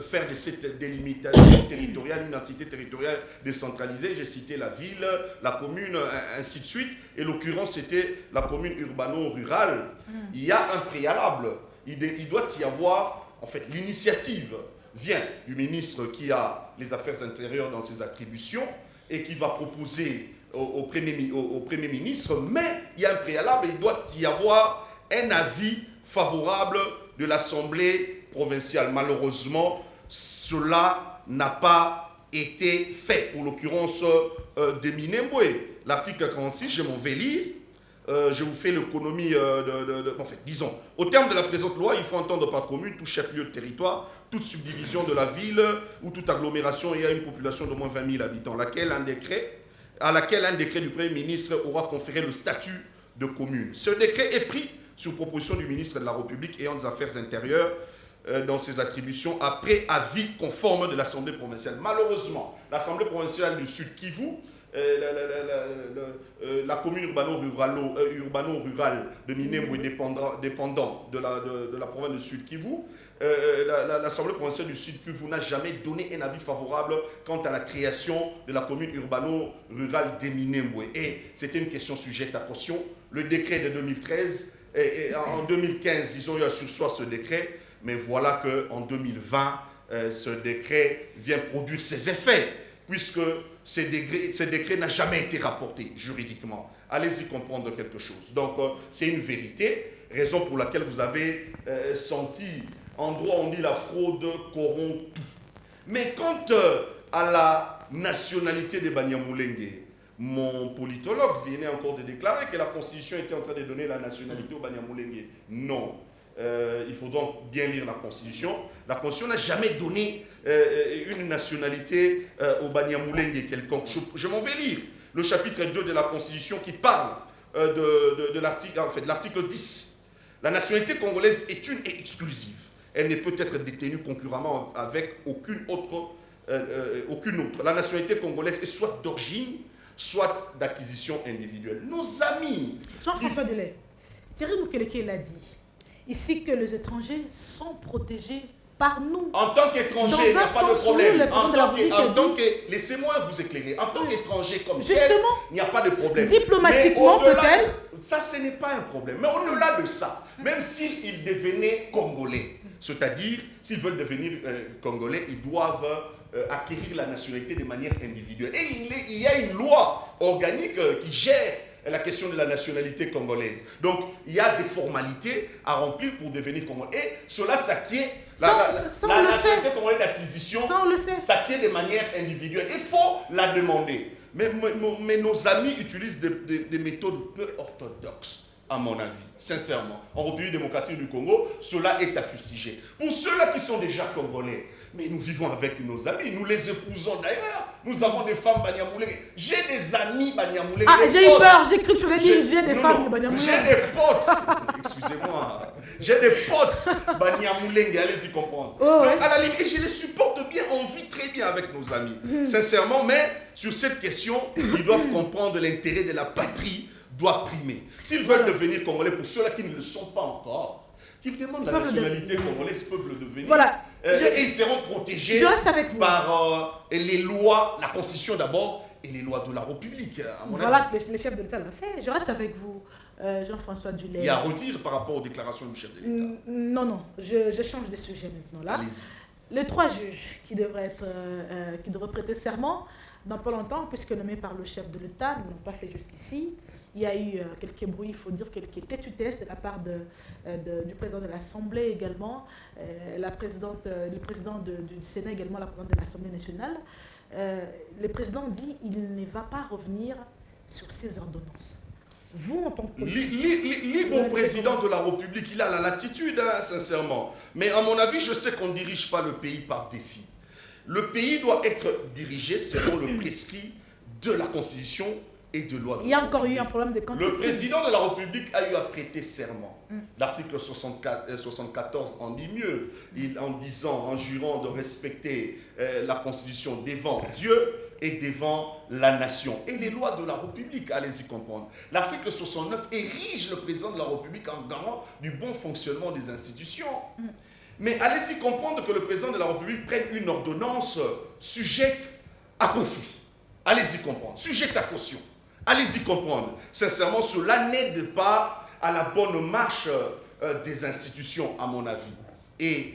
faire de cette délimitation territoriale une entité territoriale décentralisée. J'ai cité la ville, la commune, ainsi de suite. Et l'occurrence, c'était la commune urbano-rurale. Il y a un préalable. Il doit y avoir, en fait, l'initiative vient du ministre qui a les affaires intérieures dans ses attributions et qui va proposer au Premier ministre, mais il y a un préalable, il doit y avoir un avis favorable de l'Assemblée provinciale. Malheureusement, cela n'a pas été fait, pour l'occurrence de Minembwe. L'article 46, je m'en vais lire, je vous fais l'économie en fait, disons, au terme de la présente loi, il faut entendre par commune tout chef-lieu de territoire, toute subdivision de la ville ou toute agglomération ayant une population de moins 20 000 habitants, à laquelle un décret du Premier ministre aura conféré le statut de commune. Ce décret est pris sur proposition du ministre de la République ayant des affaires intérieures dans ses attributions après avis conforme de l'Assemblée provinciale. Malheureusement, l'Assemblée provinciale du Sud Kivu, la commune urbano-rurale de Minembwe dépendant de la province du Sud Kivu, l'Assemblée provinciale du Sud Kivu n'a jamais donné un avis favorable quant à la création de la commune urbano-rurale de Minembwe. Et c'était une question sujette à caution. Le décret de 2013, en 2015, ils ont eu à surseoir ce décret, mais voilà qu'en 2020, ce décret vient produire ses effets, puisque ce décret n'a jamais été rapporté juridiquement. Allez-y comprendre quelque chose. Donc, c'est une vérité, raison pour laquelle vous avez senti... En droit, on dit la fraude corrompt tout. Mais quant à la nationalité de Banyamulenge, mon politologue venait encore de déclarer que la Constitution était en train de donner la nationalité au Banyamulenge. Non. Il faut donc bien lire la Constitution. La Constitution n'a jamais donné une nationalité au Banyamulenge quelconque. Je m'en vais lire le chapitre 2 de la Constitution qui parle de l'article 10. La nationalité congolaise est une et exclusive. Elle ne peut être détenue concurremment avec aucune autre. La nationalité congolaise est soit d'origine, soit d'acquisition individuelle. Nos amis... Jean-François Delay, Thierry Moukeleke l'a dit, ici que les étrangers sont protégés par nous. En tant qu'étranger, il n'y a pas de problème. Laissez-moi vous éclairer. En tant qu'étranger comme tel, il n'y a pas de problème. Diplomatiquement peut-être. Ça, ce n'est pas un problème. Mais au-delà de ça, même s'ils devenaient congolais, c'est-à-dire s'ils veulent devenir congolais, ils doivent acquérir la nationalité de manière individuelle. Et il y a une loi organique qui gère la question de la nationalité congolaise. Donc, il y a des formalités à remplir pour devenir congolais. Et cela s'acquiert, la nationalité congolaise d'acquisition s'acquiert de manière individuelle. Il faut la demander. Mais nos amis utilisent des méthodes peu orthodoxes, à mon avis, sincèrement. En République démocratique du Congo, cela est à fustiger. Pour ceux-là qui sont déjà congolais, mais nous vivons avec nos amis, nous les épousons d'ailleurs. Nous avons des femmes Banyamulenge. J'ai des amis Banyamulenge. Ah, j'ai eu peur, j'ai cru que tu allais dire j'ai des femmes Banyamulenge. J'ai des potes, excusez-moi, j'ai des potes Banyamulenge, allez-y comprendre. Oh, donc ouais. à la limite, et je les supporte bien, on vit très bien avec nos amis, sincèrement, mais sur cette question, ils doivent comprendre l'intérêt de la patrie doit primer. S'ils veulent devenir congolais, pour ceux-là qui ne le sont pas encore, qui demandent la nationalité congolaise peuvent le devenir. Voilà. Et ils seront protégés par les lois, la Constitution d'abord, et les lois de la République. Voilà que les chefs de l'État l'ont fait. Je reste avec vous, Jean-François Delay. Il y a à redire par rapport aux déclarations du chef de l'État. Non, je change de sujet maintenant. Là. Les 3 juges qui devraient prêter serment dans pas longtemps, puisque nommés par le chef de l'État, ne l'ont pas fait jusqu'ici. Il y a eu quelques bruits, il faut dire, quelques tétutesses de la part du président de l'Assemblée également, le président du Sénat également, la présidente de l'Assemblée nationale. Le président dit qu'il ne va pas revenir sur ces ordonnances. Vous, en tant que... Libre président de la République, il a la latitude, sincèrement. Mais à mon avis, je sais qu'on ne dirige pas le pays par défi. Le pays doit être dirigé selon le prescrit de la Constitution et de loi. Il y a encore eu un problème de quantité. Le président de la République a eu à prêter serment. L'article 74 en dit mieux, en jurant de respecter la Constitution devant Dieu et devant la nation. Et les lois de la République, allez-y comprendre. L'article 69 érige le président de la République en garant du bon fonctionnement des institutions. Mais allez-y comprendre que le président de la République prenne une ordonnance sujette à conflit. Allez-y comprendre. Sujette à caution. Allez-y comprendre. Sincèrement, cela n'aide pas à la bonne marche des institutions, à mon avis. Et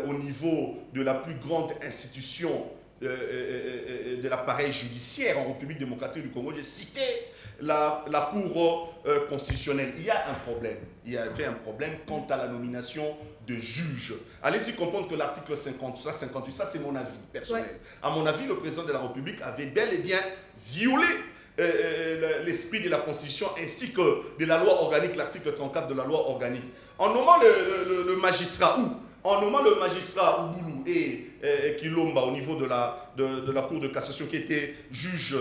au niveau de la plus grande institution de l'appareil judiciaire en République démocratique du Congo, j'ai cité la Cour constitutionnelle. Il y a un problème. Il y avait un problème quant à la nomination de juges. Allez-y comprendre que l'article 58, ça c'est mon avis personnel. Ouais. À mon avis, le président de la République avait bel et bien violé l'esprit de la Constitution ainsi que de la loi organique, l'article 34 de la loi organique. En nommant le magistrat en nommant le magistrat Ouboulou et Kilomba au niveau de la Cour de cassation qui était juge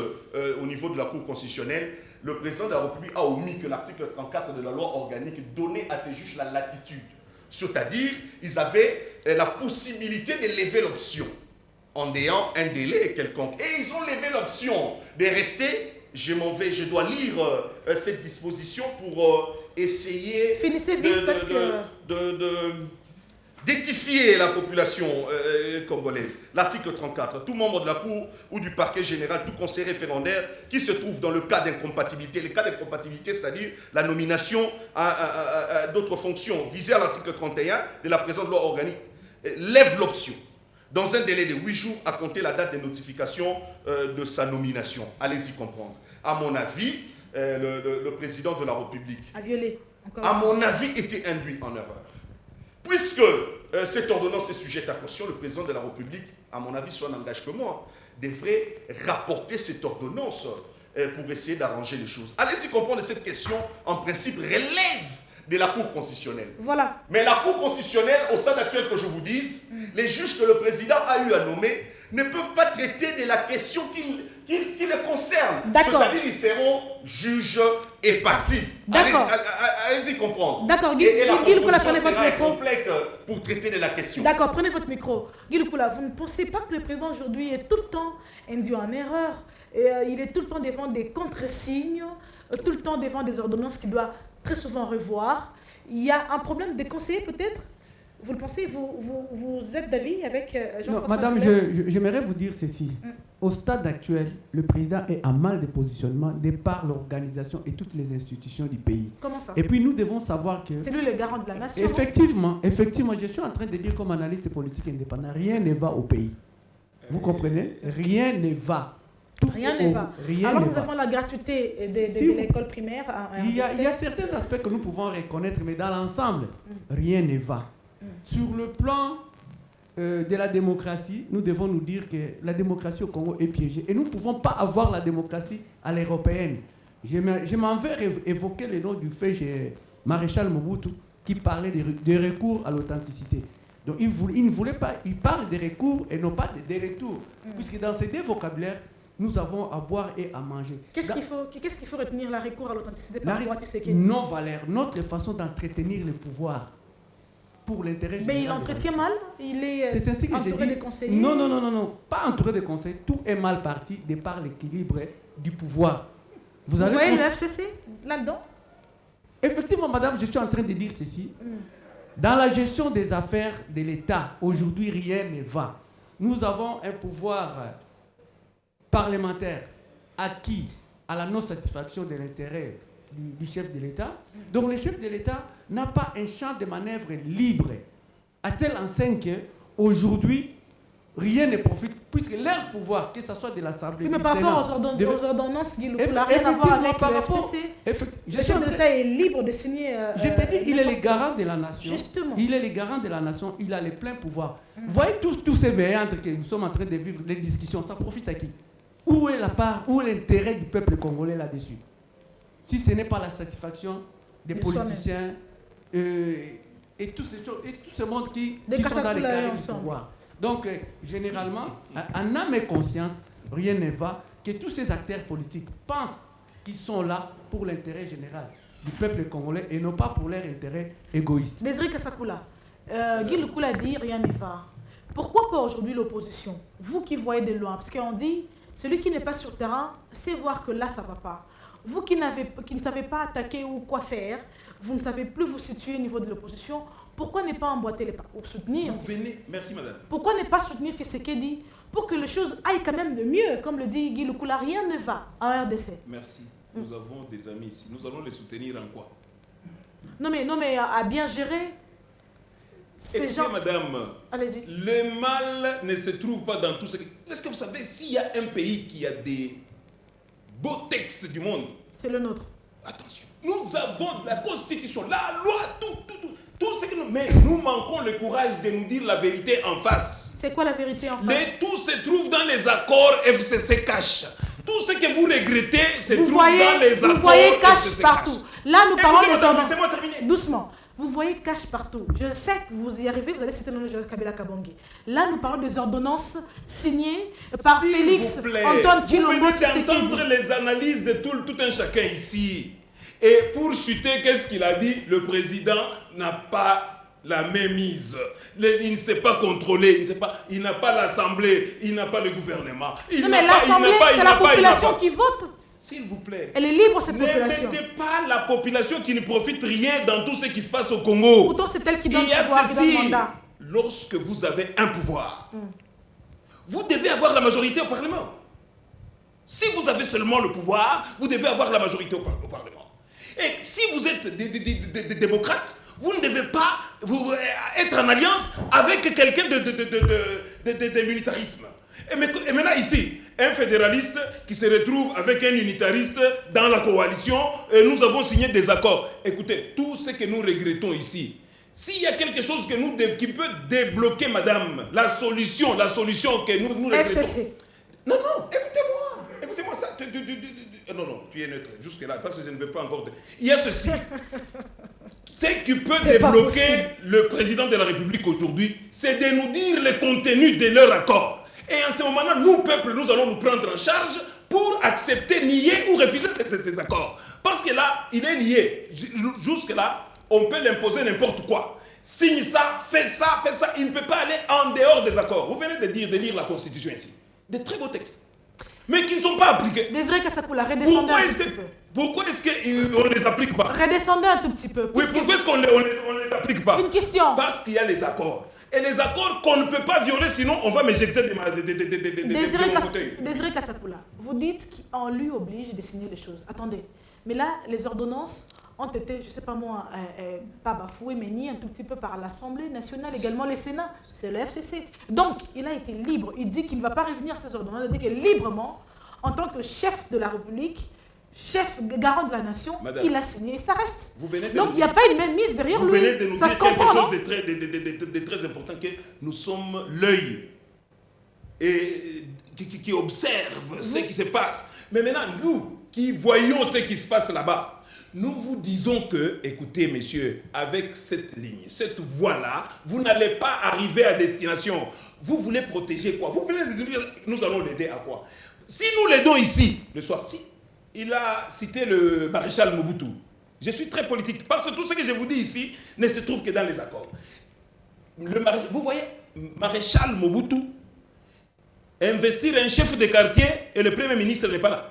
au niveau de la Cour constitutionnelle, le président de la République a omis que l'article 34 de la loi organique donnait à ces juges la latitude. C'est-à-dire, ils avaient la possibilité de lever l'option en ayant un délai quelconque. Et ils ont levé l'option de rester. Je dois lire cette disposition pour essayer d'édifier la population congolaise. L'article 34. Tout membre de la Cour ou du parquet général, tout conseiller référendaire qui se trouve dans le cas d'incompatibilité. Le cas d'incompatibilité, c'est-à-dire la nomination à d'autres fonctions visées à l'article 31 de la présente loi organique, lève l'option dans un délai de 8 jours à compter la date de notification de sa nomination. Allez-y comprendre. À mon avis, le président de la République, à mon avis, était induit en erreur. Puisque cette ordonnance est sujette à caution, le président de la République, à mon avis, soit n'engage que moi, devrait rapporter cette ordonnance pour essayer d'arranger les choses. Allez-y comprendre cette question, en principe, relève de la Cour constitutionnelle. Voilà. Mais la Cour constitutionnelle, au stade actuel que je vous dise, les juges que le président a eu à nommer ne peuvent pas traiter de la question qui les concerne. C'est-à-dire ils seront juges et parties. Allez-y comprendre. D'accord, Guy Lukula, prenez votre micro. Complète pour traiter de la question. D'accord, prenez votre micro. Guy Lukula, vous ne pensez pas que le président aujourd'hui est tout le temps induit en erreur et il est tout le temps devant des contre-signes, tout le temps devant des ordonnances qu'il doit très souvent revoir. Il y a un problème des conseillers peut-être? Vous le pensez? Vous êtes d'avis avec Jean-François? Non, madame, j'aimerais vous dire ceci. Au stade actuel, le président est en mal de positionnement de par l'organisation et toutes les institutions du pays. Comment ça? Et puis nous devons savoir que... C'est lui le garant de la nation. Effectivement, je suis en train de dire comme analyste politique indépendant, rien ne va au pays. Vous comprenez? Rien ne va. Rien ne va. Alors nous avons la gratuité de l'école primaire. Il y a certains aspects que nous pouvons reconnaître, mais dans l'ensemble, rien ne va. Sur le plan de la démocratie, nous devons nous dire que la démocratie au Congo est piégée. Et nous ne pouvons pas avoir la démocratie à l'européenne. Je m'en vais évoquer le nom du fait maréchal Mobutu qui parlait de recours à l'authenticité. Donc il ne voulait pas, il parle de recours et non pas de retour. Puisque dans ces deux vocabulaires, nous avons à boire et à manger. Qu'est-ce qu'il faut retenir, la recours à l'authenticité par rapport à Tshisekedi? Nos valeurs, notre façon d'entretenir le pouvoir pour l'intérêt général. Mais il entretient mal? Il est ainsi que entouré de conseillers? Non, pas entouré de conseillers. Tout est mal parti de par l'équilibre du pouvoir. Vous voyez le FCC là-dedans? Effectivement, madame, je suis en train de dire ceci. Dans la gestion des affaires de l'État, aujourd'hui, rien ne va. Nous avons un pouvoir parlementaire acquis à la non-satisfaction de l'intérêt du chef de l'État. Donc le chef de l'État n'a pas un champ de manœuvre libre, à telle enseigne qu'aujourd'hui, rien ne profite, puisque leur pouvoir, que ce soit de l'Assemblée, mais par rapport aux ordonnances, Guy Lukula, rien à voir avec le FCC. Le chef de l'État est libre de signer... je te dis, il est le garant de la nation. Justement. Il est le garant de la nation, il a les pleins pouvoirs. Vous voyez tous ces méandres que nous sommes en train de vivre, les discussions, ça profite à qui? Où est la part, où est l'intérêt du peuple congolais là-dessus? Si ce n'est pas la satisfaction des politiciens et tous ces choses, et tout ce monde qui sont dans les carrés du pouvoir. Donc, généralement, en âme et conscience, rien ne va, que tous ces acteurs politiques pensent qu'ils sont là pour l'intérêt général du peuple congolais et non pas pour leur intérêt égoïste. Désiré Kassakula, Guy Lukula dit rien ne va. Pourquoi pas aujourd'hui l'opposition? Vous qui voyez de loin, parce qu'on dit, celui qui n'est pas sur le terrain, c'est voir que là, ça ne va pas. Vous qui ne savez pas attaquer ou quoi faire, vous ne savez plus vous situer au niveau de l'opposition, pourquoi ne pas emboîter les pas ou soutenir? Merci madame. Pourquoi ne pas soutenir Tshisekedi pour que les choses aillent quand même de mieux? Comme le dit Guy Lukula, rien ne va en RDC. Merci. Nous avons des amis ici. Nous allons les soutenir en quoi? Non mais à bien gérer. Écoutez, madame, allez-y. Le mal ne se trouve pas dans tout ce... Est-ce que vous savez, s'il y a un pays qui a des beaux textes du monde, c'est le nôtre. Attention, nous avons la constitution, la loi, tout ce que nous... Mais nous manquons le courage de nous dire la vérité en face. C'est quoi la vérité en face? Tout se trouve dans les accords FCC cash. Tout ce que vous regrettez se trouve dans les accords. Vous voyez cash partout. Là, nous parlons de... Laissez-moi terminer. Doucement. Vous voyez cash partout. Je sais que vous y arrivez, vous allez citer le nom de Kabila Kabonge. Là, nous parlons des ordonnances signées par Félix Antoine Tshilombo. Vous venez d'entendre les analyses de tout un chacun ici. Et pour chuter, qu'est-ce qu'il a dit? Le président n'a pas la mainmise. Il ne sait pas contrôler, il n'a pas l'Assemblée, il n'a pas le gouvernement. Non, mais l'Assemblée, c'est la population qui vote. S'il vous plaît. Elle est libre, cette population. Ne mettez pas la population qui ne profite rien dans tout ce qui se passe au Congo. Pourtant, c'est elle qui donne le pouvoir, qui donne mandat. Lorsque vous avez un pouvoir, vous devez avoir la majorité au Parlement. Si vous avez seulement le pouvoir, vous devez avoir la majorité au Parlement. Et si vous êtes des démocrates, vous ne devez pas être en alliance avec quelqu'un de l'unitarisme. Et maintenant ici, un fédéraliste qui se retrouve avec un unitariste dans la coalition et nous avons signé des accords. Écoutez, tout ce que nous regrettons ici, s'il y a quelque chose qui peut débloquer, madame, la solution que nous regrettons. FCC. Non, écoutez-moi ça. Non, tu es neutre, jusque-là, parce que je ne veux pas encore... Il y a ceci. Ce qui peut débloquer le président de la République aujourd'hui, c'est de nous dire le contenu de leur accord. Et en ce moment-là, nous, peuple, nous allons nous prendre en charge pour accepter, nier ou refuser ces accords. Parce que là, il est lié. Jusque-là, on peut l'imposer n'importe quoi. Signe ça, fais ça, fais ça. Il ne peut pas aller en dehors des accords. Vous venez de lire la Constitution ici. Des très beaux textes. Mais qui ne sont pas appliqués. Désiré Kassapoula, redescendez un tout petit peu. Pourquoi est-ce qu'on ne les applique pas? Redescendez un tout petit peu. Oui, pourquoi est-ce qu'on ne les applique pas? Une question. Parce qu'il y a les accords. Et les accords qu'on ne peut pas violer, sinon on va m'éjecter de mon fauteuil. Désiré Kassapoula, vous dites qu'on lui oblige de signer les choses. Attendez, mais là, les ordonnances ont été, je ne sais pas moi, pas bafouées, mais niées un tout petit peu par l'Assemblée nationale, également le Sénat, c'est le FCC. Donc, il a été libre. Il dit qu'il ne va pas revenir à ces ordonnances. Il dit que librement, en tant que chef de la République, chef garant de la nation, Madame, il a signé et ça reste. Donc il n'y a pas une même mise derrière lui. Vous venez de nous dire quelque chose de très important, que nous sommes l'œil qui observe ce qui se passe. Mais maintenant, nous qui voyons ce qui se passe là-bas, nous vous disons que, écoutez messieurs, avec cette ligne, cette voie-là, vous n'allez pas arriver à destination. Vous voulez protéger quoi? Vous venez de nous dire, nous allons l'aider à quoi? Si nous l'aidons ici, le soir, si il a cité le maréchal Mobutu. Je suis très politique, parce que tout ce que je vous dis ici ne se trouve que dans les accords. Vous voyez, maréchal Mobutu, investir un chef de quartier et le premier ministre n'est pas là.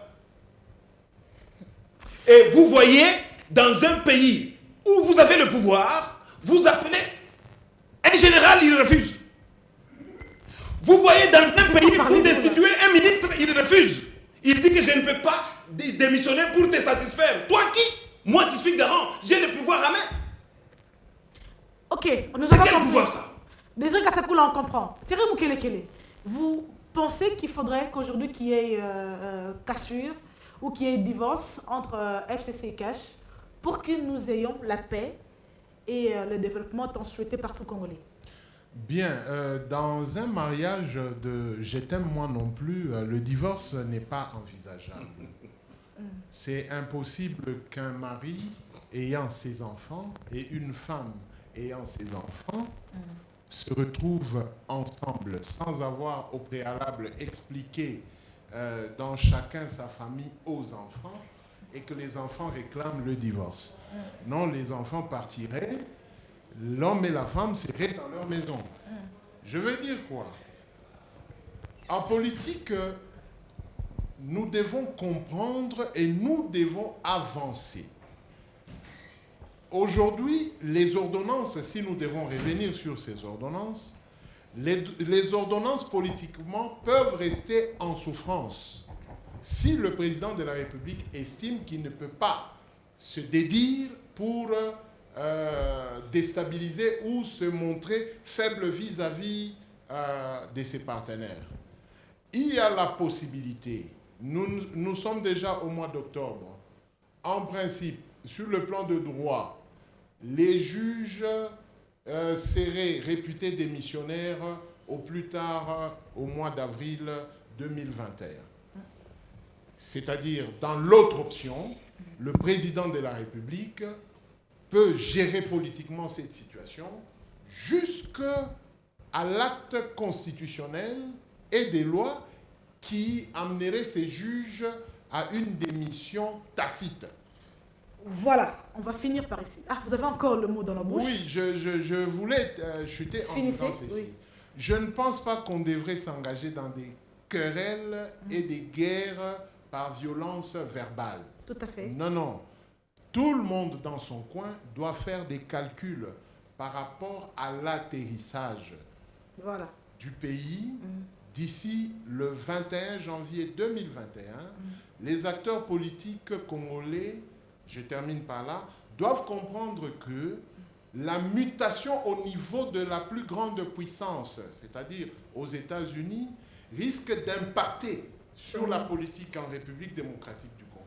Et vous voyez, dans un pays où vous avez le pouvoir, vous appelez un général, il refuse. Vous voyez, dans un pays où destituer un ministre, il refuse. Il dit que je ne peux pas démissionner pour te satisfaire. Toi qui? Moi qui suis garant, j'ai le pouvoir à main. Ok, on nous c'est quel pouvoir ça? Désiré Kassapoula, on comprend. Thierry Moukelekele, vous pensez qu'il faudrait qu'aujourd'hui qu'il y ait cassure ou qu'il y ait divorce entre FCC et Cash pour que nous ayons la paix et le développement tant souhaité par tout Congolais? Bien, dans un mariage de « je t'aime moi non plus », le divorce n'est pas envisageable. C'est impossible qu'un mari ayant ses enfants et une femme ayant ses enfants se retrouvent ensemble sans avoir au préalable expliqué dans chacun sa famille aux enfants et que les enfants réclament le divorce. Non, les enfants partiraient, l'homme et la femme seraient dans leur maison. Je veux dire quoi? En politique, nous devons comprendre et nous devons avancer. Aujourd'hui, les ordonnances, si nous devons revenir sur ces ordonnances, les ordonnances politiquement peuvent rester en souffrance si le président de la République estime qu'il ne peut pas se dédire pour déstabiliser ou se montrer faible vis-à-vis de ses partenaires. Il y a la possibilité, nous sommes déjà au mois d'octobre, en principe, sur le plan de droit, les juges seraient réputés démissionnaires au plus tard au mois d'avril 2021. C'est-à-dire, dans l'autre option, le président de la République peut gérer politiquement cette situation jusqu'à l'acte constitutionnel et des lois qui amèneraient ces juges à une démission tacite. Voilà, on va finir par ici. Ah, vous avez encore le mot dans la bouche? Oui, je voulais chuter en disant ceci. Oui. Je ne pense pas qu'on devrait s'engager dans des querelles et des guerres par violence verbale. Tout à fait. Non, non. Tout le monde dans son coin doit faire des calculs par rapport à l'atterrissage du pays d'ici le 21 janvier 2021. Les acteurs politiques congolais, je termine par là, doivent comprendre que la mutation au niveau de la plus grande puissance, c'est-à-dire aux États-Unis, risque d'impacter sur la politique en République démocratique du Congo.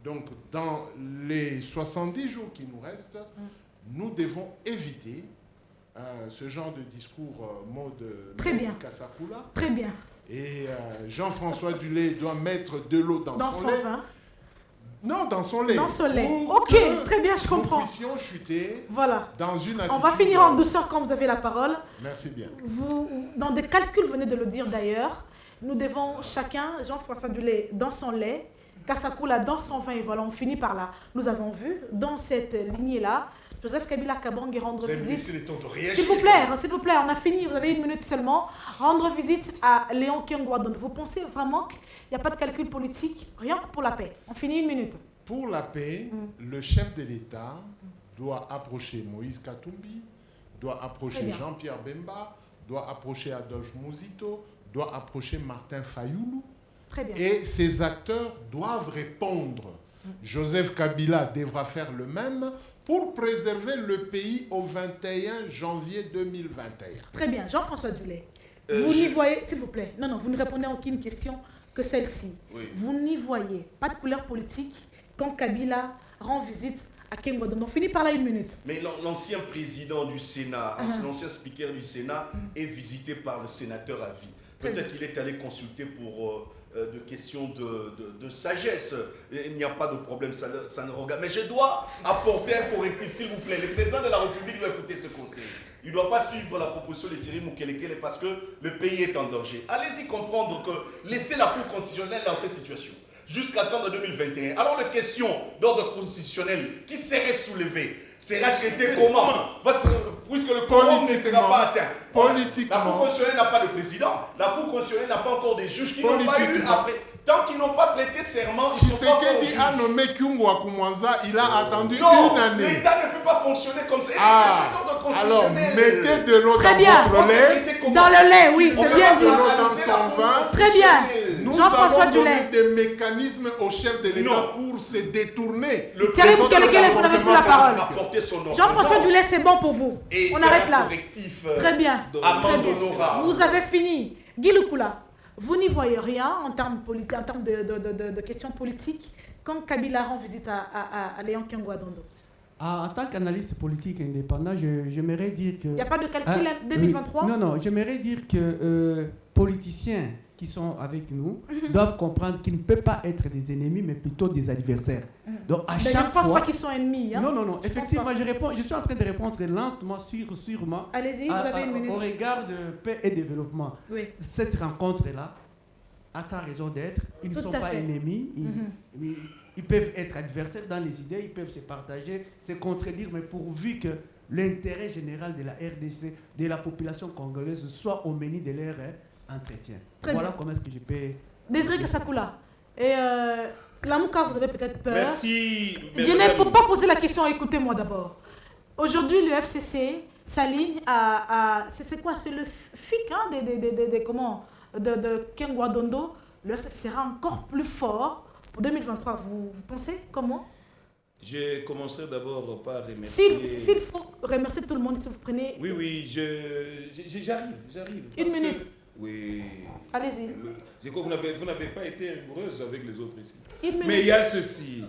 Donc, dans les 70 jours qui nous restent, nous devons éviter ce genre de discours mode Kassapoula. Très bien. Et Jean-François Dulé doit mettre de l'eau dans son lait. Vin. Non, dans son lait. Dans son lait. Ok, très bien, je comprends. Nous puissions chuter voilà. dans une attitude... On va finir en douceur quand vous avez la parole. Merci bien. Vous, dans des calculs, vous venez de le dire d'ailleurs, Nous devons chacun, Jean-François Dulé, dans son lait, Kassakoula dans son vin, et voilà, on finit par là. Nous avons vu, dans cette lignée-là, Joseph Kabila Kabange rendre visite. S'il vous plaît, on a fini, vous avez 1 minute seulement. Rendre visite à Léon Kengwa Dondo. Vous pensez vraiment qu'il n'y a pas de calcul politique, rien que pour la paix? On finit 1 minute. Pour la paix, le chef de l'État doit approcher Moïse Katumbi, doit approcher Jean-Pierre Bemba, doit approcher Adolphe Mouzito, doit approcher Martin Fayoulou. Très bien. Et ces acteurs doivent répondre. Joseph Kabila devra faire le même pour préserver le pays au 21 janvier 2021. Très bien. Jean-François Dulé, vous n'y voyez, s'il vous plaît, non, vous ne répondez à aucune question que celle-ci. Oui. Vous n'y voyez pas de couleur politique quand Kabila rend visite à Kengwa Dondo. On finit par là 1 minute. Mais l'ancien président du Sénat, l'ancien speaker du Sénat est visité par le sénateur à vie. Peut-être qu'il est allé consulter pour de questions de sagesse. Il n'y a pas de problème, ça ne regarde. Mais je dois apporter un correctif, s'il vous plaît. Le président de la République doit écouter ce conseil. Il ne doit pas suivre la proposition de Thierry Mukelekele parce que le pays est en danger. Allez-y comprendre que laissez la Cour constitutionnelle dans cette situation jusqu'à temps de 2021. Alors, les questions d'ordre constitutionnel qui seraient soulevées sera traité comment? Puisque le quorum ne sera pas atteint. Politiquement. La Cour constitutionnelle n'a pas de président. La Cour constitutionnelle n'a pas encore des juges qui n'ont pas eu après. Tant qu'ils n'ont pas prêté serment, ils ne sont pas encore juges. a nommé Kyungwa Koumanza, il a attendu non, 1 année. L'État ne peut pas fonctionner comme ça. Alors, mettez de l'eau dans votre lait. Dans le lait, oui, c'est bien dit. Dans son vin. Très bien. Nous avons donné des mécanismes au chef de l'État pour se détourner. Thierry Mukelekele, vous n'avez plus la parole. Jean-François Dulé, c'est bon pour vous. On arrête là. Très bien. Vous avez fini. Guy Lukula, vous n'y voyez rien en termes de questions politiques quand Kabila rend visite à Léon Kengwa Dondo. En tant qu'analyste politique indépendant, j'aimerais dire que... Il n'y a pas de calcul 2023 Non, j'aimerais dire que politiciens qui sont avec nous doivent comprendre qu'ils ne peuvent pas être des ennemis, mais plutôt des adversaires. Donc, à chaque fois... Je ne pense pas qu'ils sont ennemis. Hein? Non. Effectivement, je suis en train de répondre lentement, sûrement. Allez-y, vous avez 1 minute. Au regard de paix et développement. Oui. Cette rencontre-là a sa raison d'être. Ils ne sont pas ennemis. Ils peuvent être adversaires dans les idées, ils peuvent se partager, se contredire, mais pourvu que l'intérêt général de la RDC, de la population congolaise, soit au menu de leur entretien. Voilà comment est-ce que je peux... Désiré Kassakoula, et Lamouka, vous avez peut-être peur. Merci. Je ne peux pas poser la question, écoutez-moi d'abord. Aujourd'hui, le FCC s'aligne à c'est quoi? C'est le FIC de Kengwa Dondo. Le FCC sera encore plus fort. Pour 2023, vous pensez comment? Je commencerai d'abord par remercier... S'il faut remercier tout le monde, si vous prenez... Oui, j'arrive. 1 minute. Oui. Allez-y. Je crois que vous n'avez pas été rigoureuse avec les autres ici. Mais il y a ceci.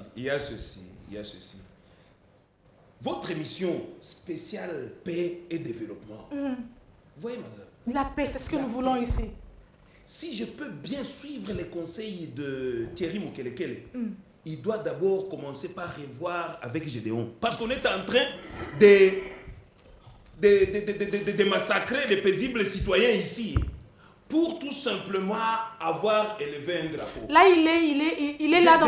Votre émission spéciale paix et développement. Vous voyez, madame? La paix, c'est ce que nous voulons ici. Si je peux bien suivre les conseils de Thierry Mukelekele, il doit d'abord commencer par revoir avec Gédéon. Parce qu'on est en train de massacrer les paisibles citoyens ici pour tout simplement avoir élevé un drapeau. Là, il est là,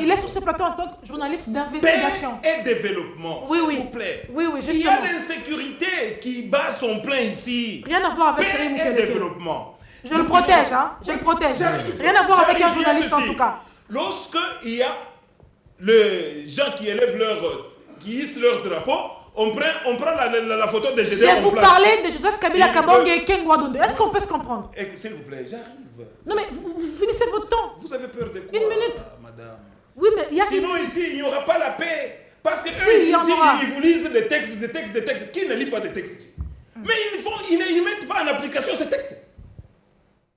il est sur ce plateau en tant que journaliste d'investigation. Paix et développement, s'il vous plaît. Oui, justement. Il y a l'insécurité qui bat son plein ici. Rien à voir avec Thierry Mukelekele. Paix et développement. Je le protège, je le protège. Rien à voir avec un journaliste en tout cas. Lorsque il y a les gens qui élèvent qui hissent leur drapeau, on prend la photo de Gédéon. Je vous parlais de Joseph Kabila Kabange et Kengwa Dondo. Est-ce qu'on peut se comprendre? S'il vous plaît, j'arrive. Non mais vous finissez votre temps. Vous avez peur de quoi? 1 minute. Madame. Oui, mais il y a... Sinon ici, il n'y aura pas la paix. Parce que eux, ils vous lisent des textes. Qui ne lit pas des textes? Mais ils ne mettent pas en application ces textes.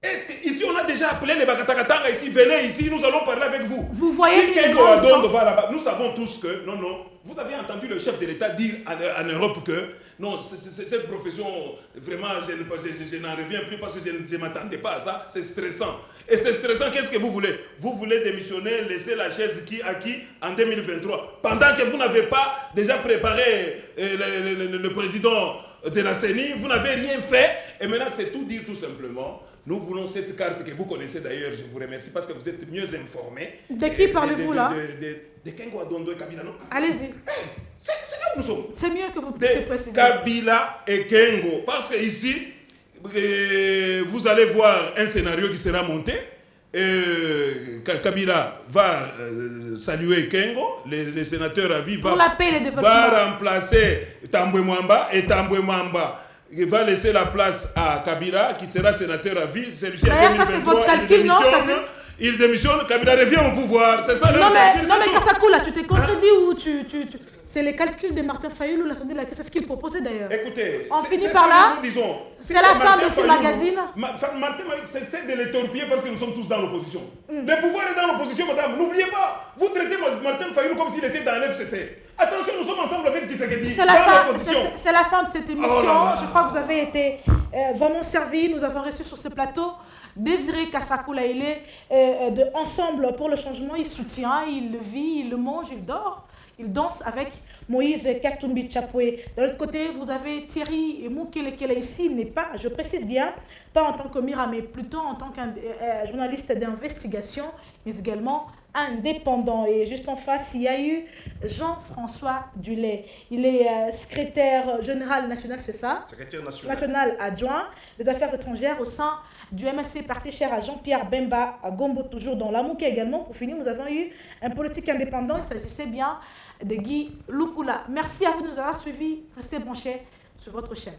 Est-ce qu'ici on a déjà appelé les Bakatakatanga ici, venez ici, nous allons parler avec vous. Vous voyez nous savons tous que, non, vous avez entendu le chef de l'État dire en Europe que, non, cette profession, vraiment, je n'en reviens plus parce que je ne m'attendais pas à ça, c'est stressant. Et c'est stressant, qu'est-ce que vous voulez? Vous voulez démissionner, laisser la chaise à qui en 2023, pendant que vous n'avez pas déjà préparé le président de la CENI, vous n'avez rien fait. Et maintenant, c'est tout dire tout simplement. Nous voulons cette carte que vous connaissez d'ailleurs, je vous remercie parce que vous êtes mieux informés. De qui parlez-vous là? De Kengo Adondo et Kabila, non? Allez-y. C'est là où nous sommes. C'est mieux que vous puissiez préciser. Kabila et Kengo. Parce que ici, vous allez voir un scénario qui sera monté. Kabila va saluer Kengo, les sénateurs à vie, va remplacer Tambwe Mwamba et Tambwe Mwamba. Il va laisser la place à Kabila, qui sera sénateur à vie. Celui-ci en 2023, il démissionne, Kabila revient au pouvoir. C'est ça le calcul. Non, mais Kassakou, là, tu t'es contredit ou c'est les calculs de Martin Fayulu, c'est ce qu'il proposait d'ailleurs. Écoutez, on finit par là. C'est la fin de ce magazine. Martin, c'est de les torpiller parce que nous sommes tous dans l'opposition. Le pouvoir est dans l'opposition, madame. N'oubliez pas, vous traitez Martin Fayulu comme s'il était dans l'FCC. Attention, nous sommes ensemble avec Tshisekedi. C'est la fin de cette émission. Je crois que vous avez été vraiment servis. Nous avons reçu sur ce plateau Désiré Kassakou. Il est de Ensemble pour le changement. Il soutient, il le vit, il le mange, il dort. Il danse avec Moïse Katumbi Chapoué. De l'autre côté, vous avez Thierry Moukele ici, n'est pas, je précise bien, pas en tant que Mira, mais plutôt en tant qu'un journaliste d'investigation, mais également indépendant. Et juste en face, il y a eu Jean-François Dulay. Il est secrétaire général national, c'est ça? Secrétaire national adjoint des affaires étrangères au sein du MLC, parti cher à Jean-Pierre Bemba, à Gombo, toujours dans l'Amouké également. Pour finir, nous avons eu un politique indépendant. Il s'agissait bien de Guy Lukula. Merci à vous de nous avoir suivis. Restez branchés sur votre chaîne.